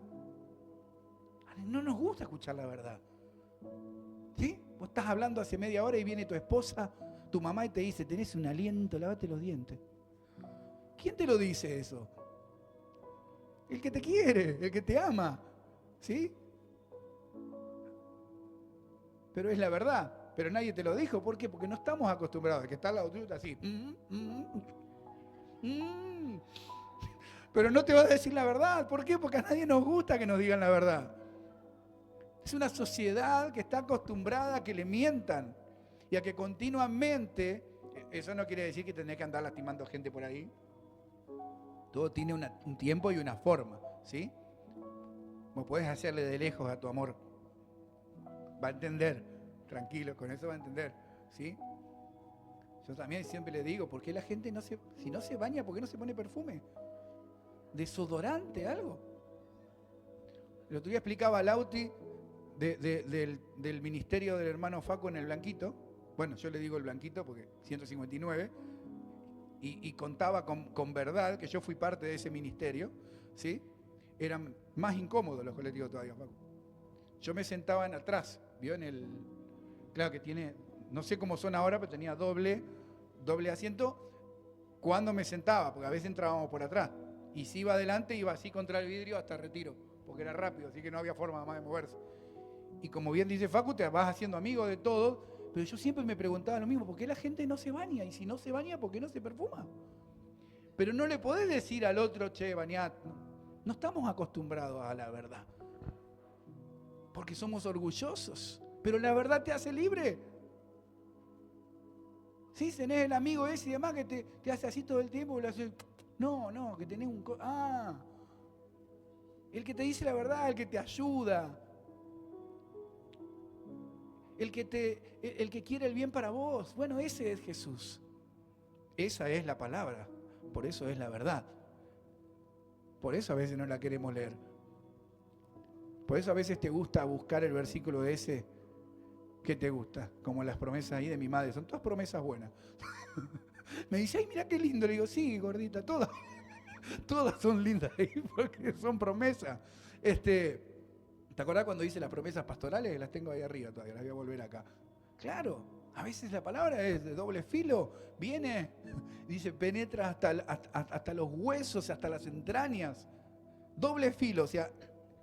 S1: No nos gusta escuchar la verdad. ¿Sí? Vos estás hablando hace media hora y viene tu esposa, tu mamá, y te dice, tenés un aliento, lavate los dientes. ¿Quién te lo dice eso? El que te quiere, el que te ama. ¿Sí? Pero es la verdad. Pero nadie te lo dijo. ¿Por qué? Porque no estamos acostumbrados a que está al lado tuyo así. Pero no te va a decir la verdad. ¿Por qué? Porque a nadie nos gusta que nos digan la verdad. Es una sociedad que está acostumbrada a que le mientan y a que continuamente, eso no quiere decir que tenés que andar lastimando gente por ahí. Todo tiene un tiempo y una forma, ¿sí? Vos podés hacerle de lejos a tu amor. Va a entender, tranquilo, con eso va a entender, ¿sí? Yo también siempre le digo, ¿por qué la gente si no se baña, por qué no se pone perfume? Desodorante, algo. El otro día explicaba a Lauti del ministerio del hermano Faco en el Blanquito. Bueno, yo le digo el Blanquito porque 159. Y contaba con verdad que yo fui parte de ese ministerio, ¿sí? Eran más incómodos los colectivos todavía, Faco. Yo me sentaba en atrás, ¿vio? Claro que tiene, no sé cómo son ahora, pero tenía doble asiento cuando me sentaba, porque a veces entrábamos por atrás. Y si iba adelante, iba así contra el vidrio hasta retiro, porque era rápido, así que no había forma más de moverse. Y como bien dice Facu, te vas haciendo amigo de todos, pero yo siempre me preguntaba lo mismo, ¿por qué la gente no se baña? Y si no se baña, ¿por qué no se perfuma? Pero no le podés decir al otro, che, bañate. No estamos acostumbrados a la verdad, porque somos orgullosos, pero la verdad te hace libre. Sí, tenés el amigo ese y demás que te hace así todo el tiempo, le hace... No, que tenés el que te dice la verdad, el que te ayuda, el que quiere el bien para vos. Bueno, ese es Jesús. Esa es la palabra, por eso es la verdad. Por eso a veces no la queremos leer. Por eso a veces te gusta buscar el versículo ese que te gusta, como las promesas ahí de mi madre, son todas promesas buenas. Me dice, ay, mira qué lindo. Le digo, sí, gordita, todas son lindas ahí porque son promesas. ¿Te acordás cuando dice las promesas pastorales? Las tengo ahí arriba todavía, las voy a volver acá. Claro, a veces la palabra es de doble filo, viene, dice, penetra hasta los huesos, hasta las entrañas. Doble filo, o sea,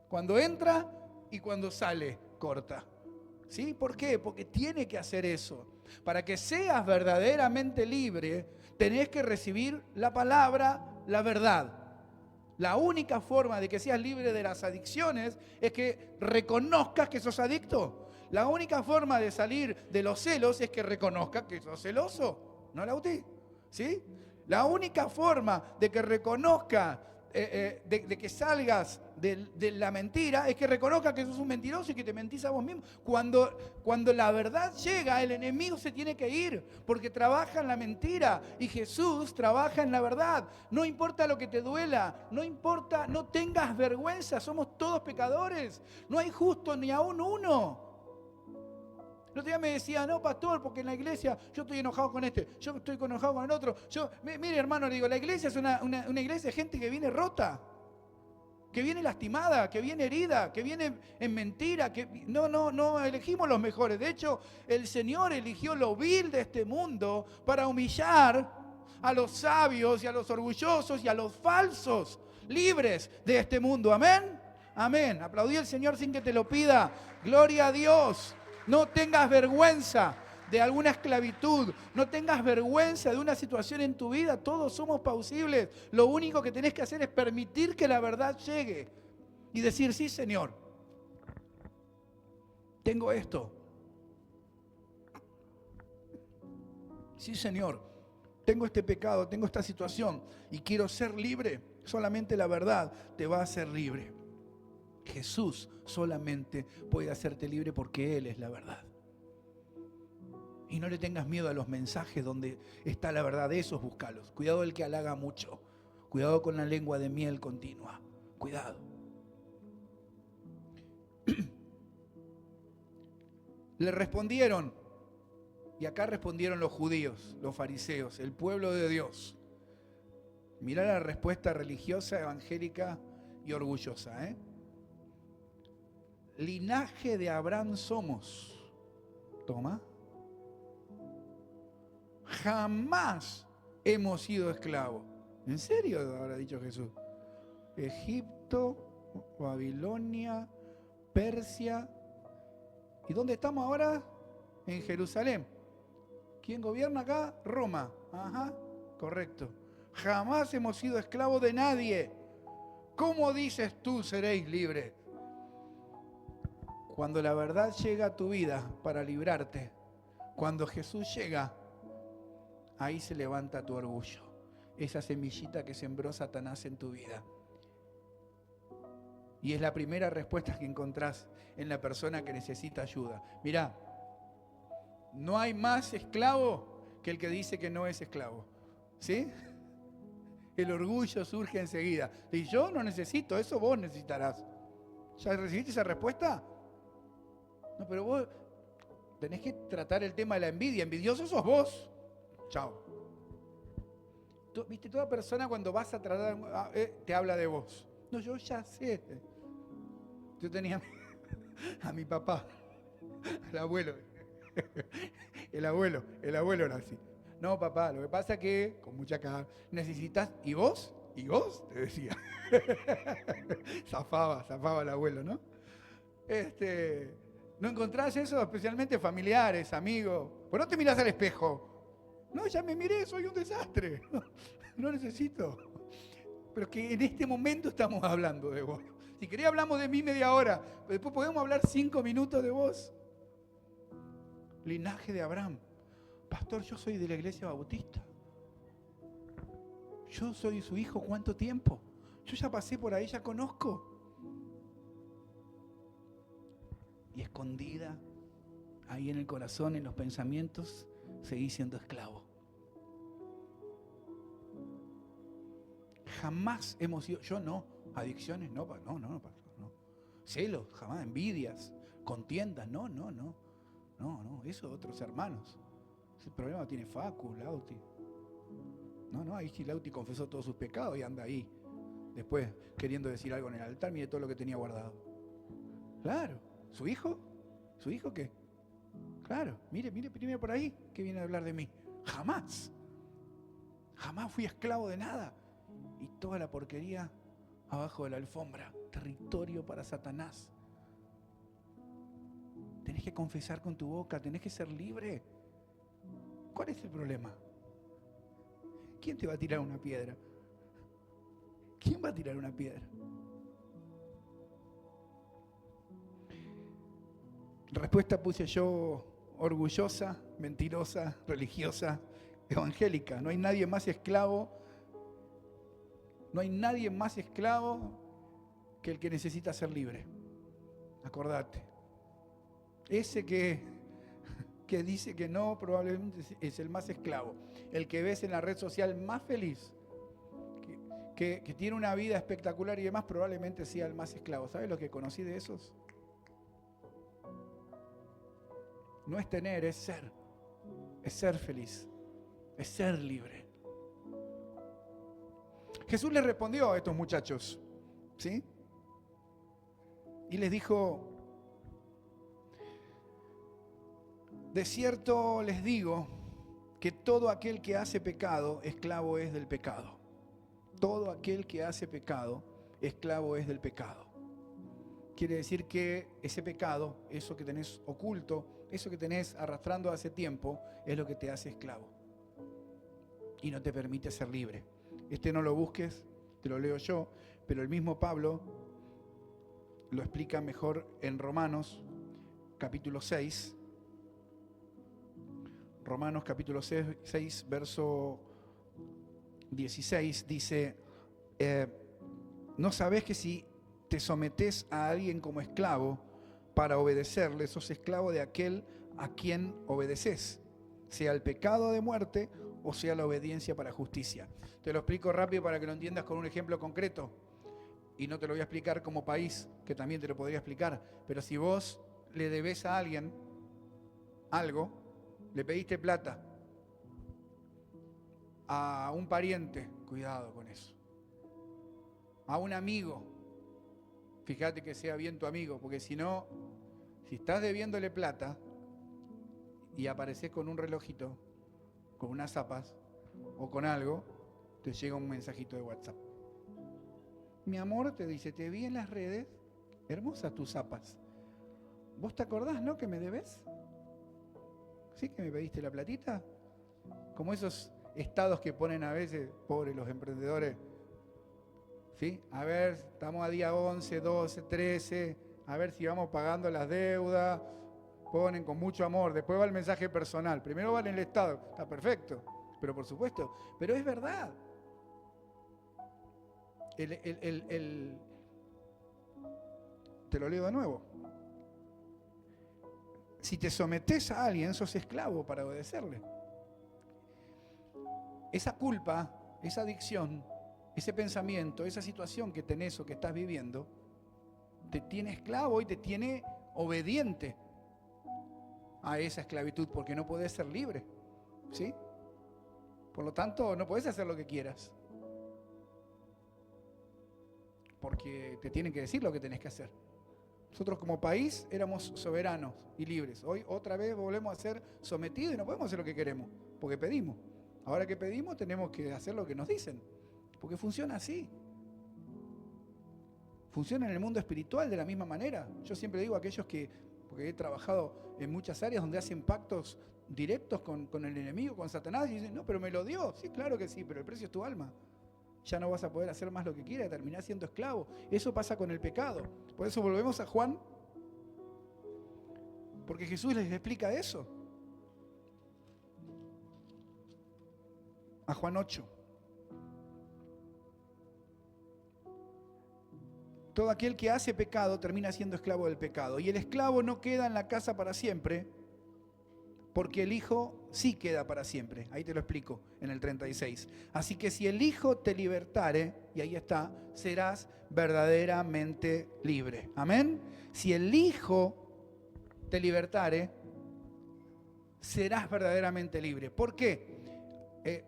S1: cuando entra y cuando sale, corta. ¿Sí? ¿Por qué? Porque tiene que hacer eso. Para que seas verdaderamente libre, tenés que recibir la palabra, la verdad. La única forma de que seas libre de las adicciones es que reconozcas que sos adicto. La única forma de salir de los celos es que reconozcas que sos celoso. ¿No, Lauti? ¿Sí? La única forma de que reconozcas, de que salgas de la mentira, es que reconozcas que sos un mentiroso y que te mentís a vos mismo. Cuando la verdad llega, el enemigo se tiene que ir, porque trabaja en la mentira y Jesús trabaja en la verdad. No importa lo que te duela, no importa, no tengas vergüenza, somos todos pecadores. No hay justo ni aún uno. El otro día me decía, no, pastor, porque en la iglesia yo estoy enojado con este, yo estoy enojado con el otro. Mire, hermano, le digo, la iglesia es una iglesia de gente que viene rota, que viene lastimada, que viene herida, que viene en mentira, que no elegimos los mejores. De hecho, el Señor eligió lo vil de este mundo para humillar a los sabios y a los orgullosos y a los falsos, libres de este mundo. Amén. Amén. Aplaudí al Señor sin que te lo pida. Gloria a Dios. No tengas vergüenza de alguna esclavitud, no tengas vergüenza de una situación en tu vida, todos somos pausibles. Lo único que tenés que hacer es permitir que la verdad llegue y decir, sí, Señor, tengo esto. Sí, Señor, tengo este pecado, tengo esta situación y quiero ser libre. Solamente la verdad te va a hacer libre. Jesús solamente puede hacerte libre porque Él es la verdad. Y no le tengas miedo a los mensajes donde está la verdad, esos búscalos. Cuidado del que halaga mucho. Cuidado con la lengua de miel continua. Cuidado. Le respondieron, y acá respondieron los judíos, los fariseos, el pueblo de Dios. Mirá la respuesta religiosa, evangélica y orgullosa, ¿eh? Linaje de Abraham somos. Toma. Jamás hemos sido esclavos. ¿En serio habrá dicho Jesús? Egipto, Babilonia, Persia. ¿Y dónde estamos ahora? En Jerusalén. ¿Quién gobierna acá? Roma. Ajá, correcto. Jamás hemos sido esclavos de nadie. ¿Cómo dices tú seréis libres? Cuando la verdad llega a tu vida para librarte, cuando Jesús llega, ahí se levanta tu orgullo. Esa semillita que sembró Satanás en tu vida. Y es la primera respuesta que encontrás en la persona que necesita ayuda. Mirá, no hay más esclavo que el que dice que no es esclavo. ¿Sí? El orgullo surge enseguida. Y yo no necesito, eso vos necesitarás. ¿Ya recibiste esa respuesta? No, pero vos tenés que tratar el tema de la envidia. Envidioso sos vos. Chao. ¿Viste? Toda persona cuando vas a tratar, te habla de vos. No, yo ya sé. Yo tenía a mi papá, al abuelo. El abuelo era así. No, papá, lo que pasa es que, con mucha cara, necesitas, ¿y vos? ¿Y vos? Te decía. Zafaba el abuelo, ¿no? ¿No encontrás eso? Especialmente familiares, amigos. Pues no te mirás al espejo. No, ya me miré, soy un desastre. No necesito. Pero que en este momento estamos hablando de vos. Si querés hablamos de mí media hora, pero después podemos hablar 5 minutos de vos. Linaje de Abraham. Pastor, yo soy de la iglesia bautista. Yo soy su hijo, ¿cuánto tiempo? Yo ya pasé por ahí, ya conozco. Y escondida, ahí en el corazón, en los pensamientos, seguí siendo esclavo. Jamás hemos sido, yo no, adicciones, no, pastor, no. Celos, jamás, envidias, contiendas, no, eso otros hermanos. Ese problema tiene Facu, Lauti. No, ahí sí Lauti confesó todos sus pecados y anda ahí. Después queriendo decir algo en el altar, mire todo lo que tenía guardado. Claro, ¿su hijo? ¿Su hijo qué? Claro, mire primero por ahí que viene a hablar de mí. Jamás fui esclavo de nada. Y toda la porquería abajo de la alfombra, territorio para Satanás. Tenés que confesar con tu boca, tenés que ser libre. ¿Cuál es el problema? ¿Quién te va a tirar una piedra? ¿Quién va a tirar una piedra? Respuesta puse yo: orgullosa, mentirosa, religiosa, evangélica. No hay nadie más esclavo. No hay nadie más esclavo que el que necesita ser libre. Acordate. Ese que dice que no, probablemente es el más esclavo. El que ves en la red social más feliz, que tiene una vida espectacular y demás, probablemente sea el más esclavo. ¿Sabes lo que conocí de esos? No es tener, es ser feliz, es ser libre. Jesús les respondió a estos muchachos, ¿sí? Y les dijo: de cierto les digo que todo aquel que hace pecado, esclavo es del pecado. Todo aquel que hace pecado, esclavo es del pecado. Quiere decir que ese pecado, eso que tenés oculto, eso que tenés arrastrando hace tiempo, es lo que te hace esclavo y no te permite ser libre. No lo busques, te lo leo yo, pero el mismo Pablo lo explica mejor en Romanos capítulo 6. Romanos capítulo 6, verso 16, dice: ¿no sabés que si te sometés a alguien como esclavo para obedecerle, sos esclavo de aquel a quien obedeces, sea el pecado de muerte o sea la obediencia para justicia? Te lo explico rápido para que lo entiendas con un ejemplo concreto. Y no te lo voy a explicar como país, que también te lo podría explicar. Pero si vos le debes a alguien algo, le pediste plata a un pariente, cuidado con eso. A un amigo, fíjate que sea bien tu amigo, porque si no, si estás debiéndole plata y apareces con un relojito, con unas zapas o con algo, te llega un mensajito de WhatsApp. Mi amor, te dice, te vi en las redes, hermosas tus zapas. ¿Vos te acordás, no, que me debes? ¿Sí que me pediste la platita? Como esos estados que ponen a veces, pobres los emprendedores. ¿Sí? A ver, estamos a día 11, 12, 13, a ver si vamos pagando las deudas. Ponen con mucho amor, después va el mensaje personal. Primero va en el estado, está perfecto, pero por supuesto, pero es verdad. Te lo leo de nuevo. Si te sometes a alguien, sos esclavo para obedecerle. Esa culpa, esa adicción, ese pensamiento, esa situación que tenés o que estás viviendo, te tiene esclavo y te tiene obediente a esa esclavitud, porque no podés ser libre, ¿sí? Por lo tanto, no podés hacer lo que quieras, porque te tienen que decir lo que tenés que hacer. Nosotros como país éramos soberanos y libres. Hoy otra vez volvemos a ser sometidos y no podemos hacer lo que queremos, porque pedimos. Ahora que pedimos tenemos que hacer lo que nos dicen, porque funciona así. Funciona en el mundo espiritual de la misma manera. Yo siempre digo a aquellos porque he trabajado en muchas áreas donde hacen pactos directos con el enemigo, con Satanás, y dicen, no, pero me lo dio. Sí, claro que sí, pero el precio es tu alma. Ya no vas a poder hacer más lo que quieras, terminás siendo esclavo. Eso pasa con el pecado. Por eso volvemos a Juan, porque Jesús les explica eso. A Juan 8. Todo aquel que hace pecado termina siendo esclavo del pecado. Y el esclavo no queda en la casa para siempre, porque el Hijo sí queda para siempre. Ahí te lo explico en el 36. Así que si el Hijo te libertare, y ahí está, serás verdaderamente libre. Amén. Si el Hijo te libertare, serás verdaderamente libre. ¿Por qué?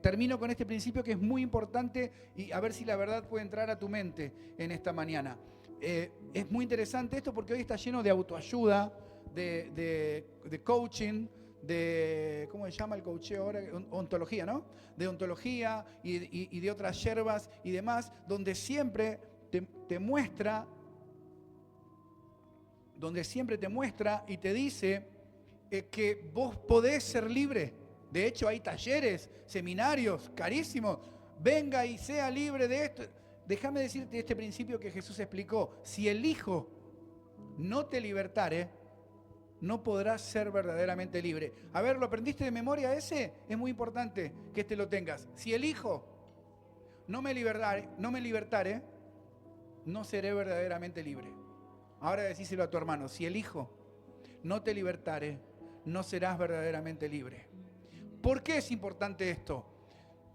S1: Termino con este principio que es muy importante y a ver si la verdad puede entrar a tu mente en esta mañana. Es muy interesante esto porque hoy está lleno de autoayuda, de coaching, de, ¿cómo se llama el coacheo ahora? Ontología, ¿no? De ontología y de otras yerbas y demás, donde siempre te muestra y te dice que vos podés ser libre. De hecho, hay talleres, seminarios carísimos. Venga y sea libre de esto. Déjame decirte este principio que Jesús explicó. Si el Hijo no te libertare, no podrás ser verdaderamente libre. A ver, ¿lo aprendiste de memoria ese? Es muy importante que lo tengas. Si el Hijo no me libertare, no seré verdaderamente libre. Ahora decíselo a tu hermano. Si el Hijo no te libertare, no serás verdaderamente libre. ¿Por qué es importante esto?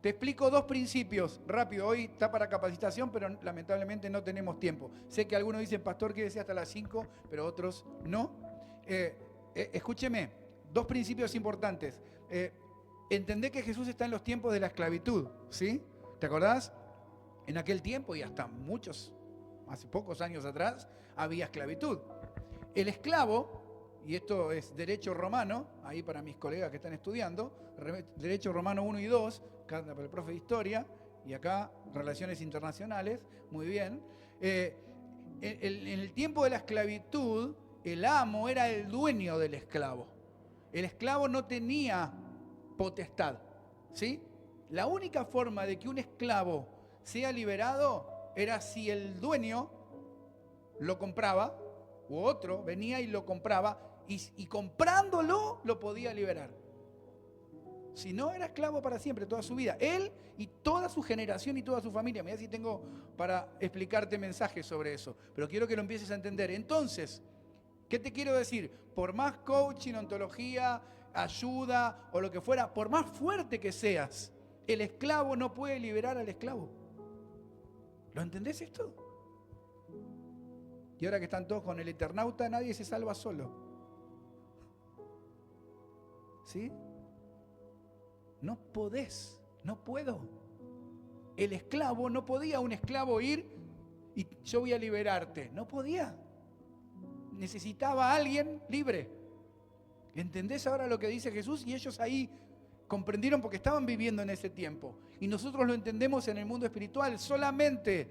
S1: Te explico dos principios rápido. Hoy está para capacitación, pero lamentablemente no tenemos tiempo. Sé que algunos dicen, pastor, quédese hasta las 5, pero otros no. Escúcheme, dos principios importantes. Entendé que Jesús está en los tiempos de la esclavitud, ¿sí? ¿Te acordás? En aquel tiempo y hasta hace pocos años atrás, había esclavitud. El esclavo, y esto es derecho romano, ahí para mis colegas que están estudiando, derecho romano 1 y 2, acá para el profe de historia, y acá relaciones internacionales, muy bien. En el tiempo de la esclavitud, el amo era el dueño del esclavo. El esclavo no tenía potestad, ¿sí? La única forma de que un esclavo sea liberado era si el dueño lo compraba, u otro venía y lo compraba, y comprándolo lo podía liberar. Si no, era esclavo para siempre, toda su vida. Él y toda su generación y toda su familia. Mirá si tengo para explicarte mensajes sobre eso. Pero quiero que lo empieces a entender. Entonces, ¿qué te quiero decir? Por más coaching, ontología, ayuda o lo que fuera, por más fuerte que seas, el esclavo no puede liberar al esclavo. ¿Lo entendés esto? Y ahora que están todos con el Eternauta, nadie se salva solo. ¿Sí? No podés, no puedo. El esclavo, no podía un esclavo ir y yo voy a liberarte. No podía. Necesitaba a alguien libre. ¿Entendés ahora lo que dice Jesús? Y ellos ahí comprendieron porque estaban viviendo en ese tiempo. Y nosotros lo entendemos en el mundo espiritual. Solamente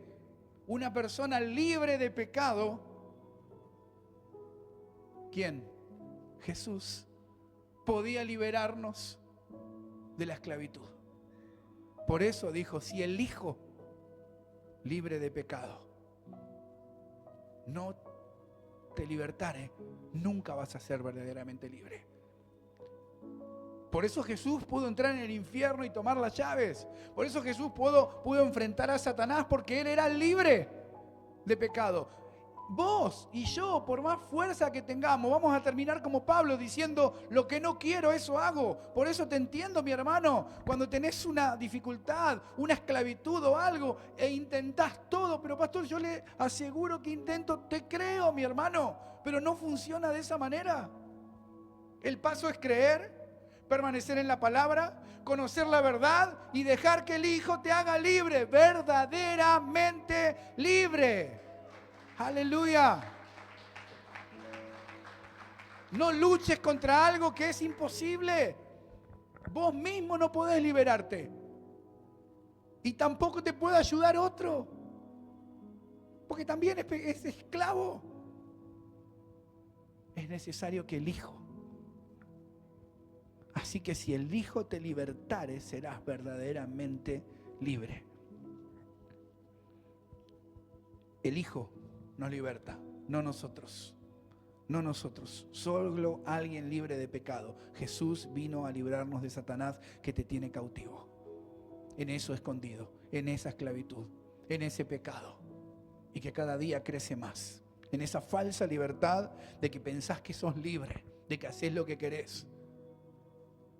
S1: una persona libre de pecado. ¿Quién? Jesús. Podía liberarnos de la esclavitud. Por eso dijo, si el Hijo libre de pecado no te libertare, nunca vas a ser verdaderamente libre. Por eso Jesús pudo entrar en el infierno y tomar las llaves. Por eso Jesús pudo enfrentar a Satanás, porque Él era libre de pecado. Vos y yo, por más fuerza que tengamos, vamos a terminar como Pablo diciendo, lo que no quiero, eso hago. Por eso te entiendo, mi hermano, cuando tenés una dificultad, una esclavitud o algo, e intentás todo, pero pastor, yo le aseguro que intento, te creo, mi hermano, pero no funciona de esa manera. El paso es creer, permanecer en la palabra, conocer la verdad y dejar que el Hijo te haga libre, verdaderamente libre. Aleluya. No luches contra algo que es imposible. Vos mismo no podés liberarte. Y tampoco te puede ayudar otro. Porque también es esclavo. Es necesario que el Hijo. Así que si el Hijo te libertare, serás verdaderamente libre. El Hijo nos liberta, no nosotros. No nosotros, solo alguien libre de pecado. Jesús vino a librarnos de Satanás que te tiene cautivo. En eso escondido, en esa esclavitud, en ese pecado. Y que cada día crece más. En esa falsa libertad de que pensás que sos libre, de que haces lo que querés.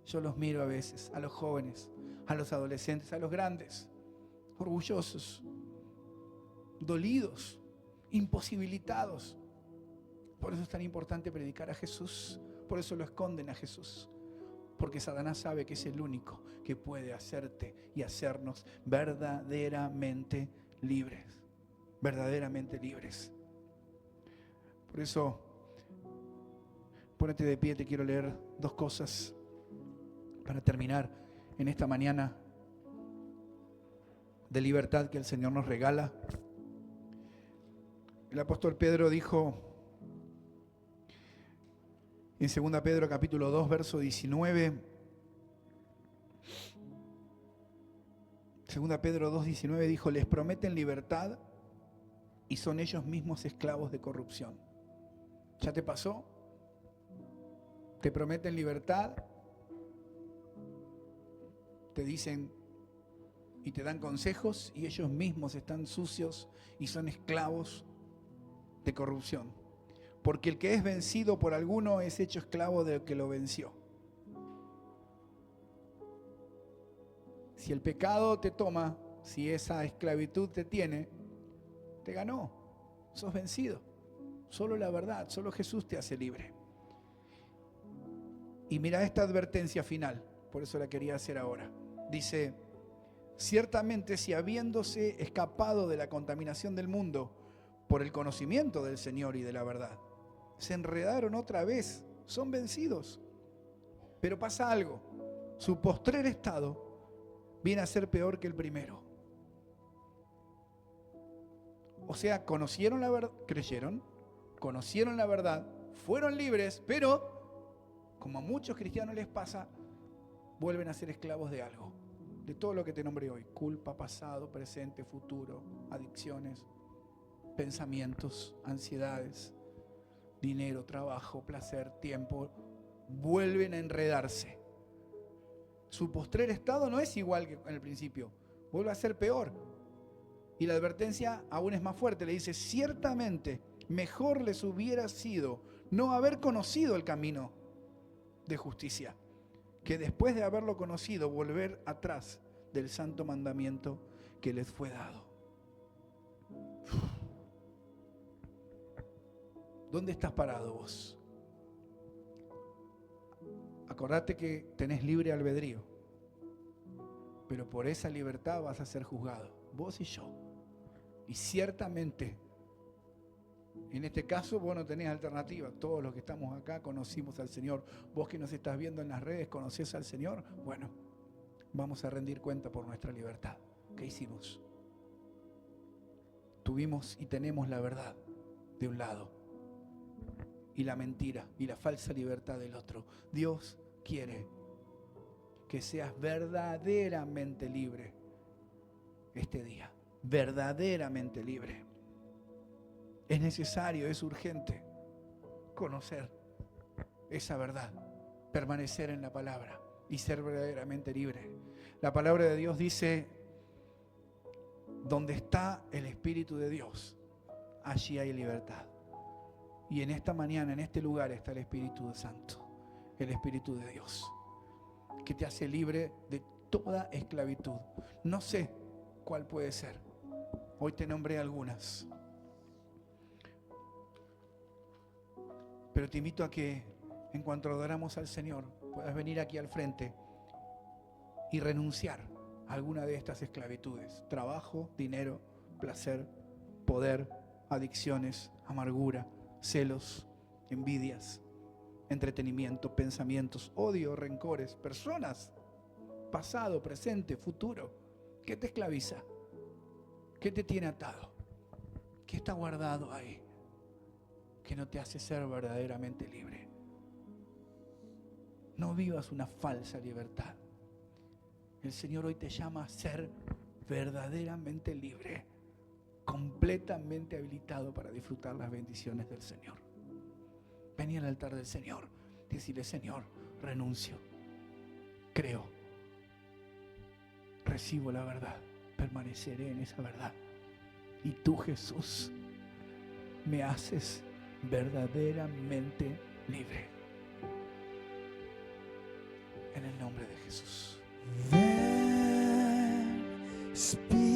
S1: Yo los miro a veces, a los jóvenes, a los adolescentes, a los grandes, orgullosos, dolidos, imposibilitados. Por eso es tan importante predicar a Jesús. Por eso lo esconden a Jesús. Porque Satanás sabe que es el único que puede hacerte y hacernos verdaderamente libres. Verdaderamente libres. Por eso, ponete de pie, te quiero leer 2 cosas para terminar en esta mañana de libertad que el Señor nos regala. El apóstol Pedro dijo en 2 Pedro capítulo 2, verso 19, 2 Pedro 2, 19 dijo, les prometen libertad y son ellos mismos esclavos de corrupción. ¿Ya te pasó? Te prometen libertad, te dicen y te dan consejos y ellos mismos están sucios y son esclavos de corrupción. Porque el que es vencido por alguno es hecho esclavo del que lo venció. Si el pecado te toma, si esa esclavitud te tiene, te ganó, sos vencido. Solo la verdad, solo Jesús te hace libre. Y mira esta advertencia final, por eso la quería hacer ahora. Dice, ciertamente si habiéndose escapado de la contaminación del mundo por el conocimiento del Señor y de la verdad, se enredaron otra vez, son vencidos. Pero pasa algo, su postrer estado viene a ser peor que el primero. O sea, conocieron la verdad, creyeron, conocieron la verdad, fueron libres, pero como a muchos cristianos les pasa, vuelven a ser esclavos de algo, de todo lo que te nombré hoy, culpa, pasado, presente, futuro, adicciones, pensamientos, ansiedades, dinero, trabajo, placer, tiempo, vuelven a enredarse. Su postrer estado no es igual que en el principio, vuelve a ser peor. Y la advertencia aún es más fuerte, le dice, ciertamente mejor les hubiera sido no haber conocido el camino de justicia, que después de haberlo conocido, volver atrás del santo mandamiento que les fue dado. ¿Dónde estás parado vos? Acordate que tenés libre albedrío, pero por esa libertad vas a ser juzgado, vos y yo. Y ciertamente, en este caso vos no tenés alternativa. Todos los que estamos acá conocimos al Señor. Vos que nos estás viendo en las redes, ¿conocés al Señor? Bueno, vamos a rendir cuenta por nuestra libertad. ¿Qué hicimos? Tuvimos y tenemos la verdad de un lado y la mentira y la falsa libertad del otro. Dios quiere que seas verdaderamente libre este día. Verdaderamente libre. Es necesario, es urgente conocer esa verdad, permanecer en la palabra y ser verdaderamente libre. La palabra de Dios dice: donde está el Espíritu de Dios, allí hay libertad. Y en esta mañana, en este lugar, está el Espíritu Santo, el Espíritu de Dios, que te hace libre de toda esclavitud. No sé cuál puede ser. Hoy te nombré algunas. Pero te invito a que, en cuanto adoramos al Señor, puedas venir aquí al frente y renunciar a alguna de estas esclavitudes: trabajo, dinero, placer, poder, adicciones, amargura, celos, envidias, entretenimiento, pensamientos, odio, rencores, personas, pasado, presente, futuro. ¿Qué te esclaviza? ¿Qué te tiene atado? ¿Qué está guardado ahí que no te hace ser verdaderamente libre? No vivas una falsa libertad. El Señor hoy te llama a ser verdaderamente libre, completamente habilitado para disfrutar las bendiciones del Señor. Ven al altar del Señor, decirle: Señor, renuncio, creo, recibo la verdad, permaneceré en esa verdad. Y tú, Jesús, me haces verdaderamente libre. En el nombre de Jesús.
S2: Ven, Espíritu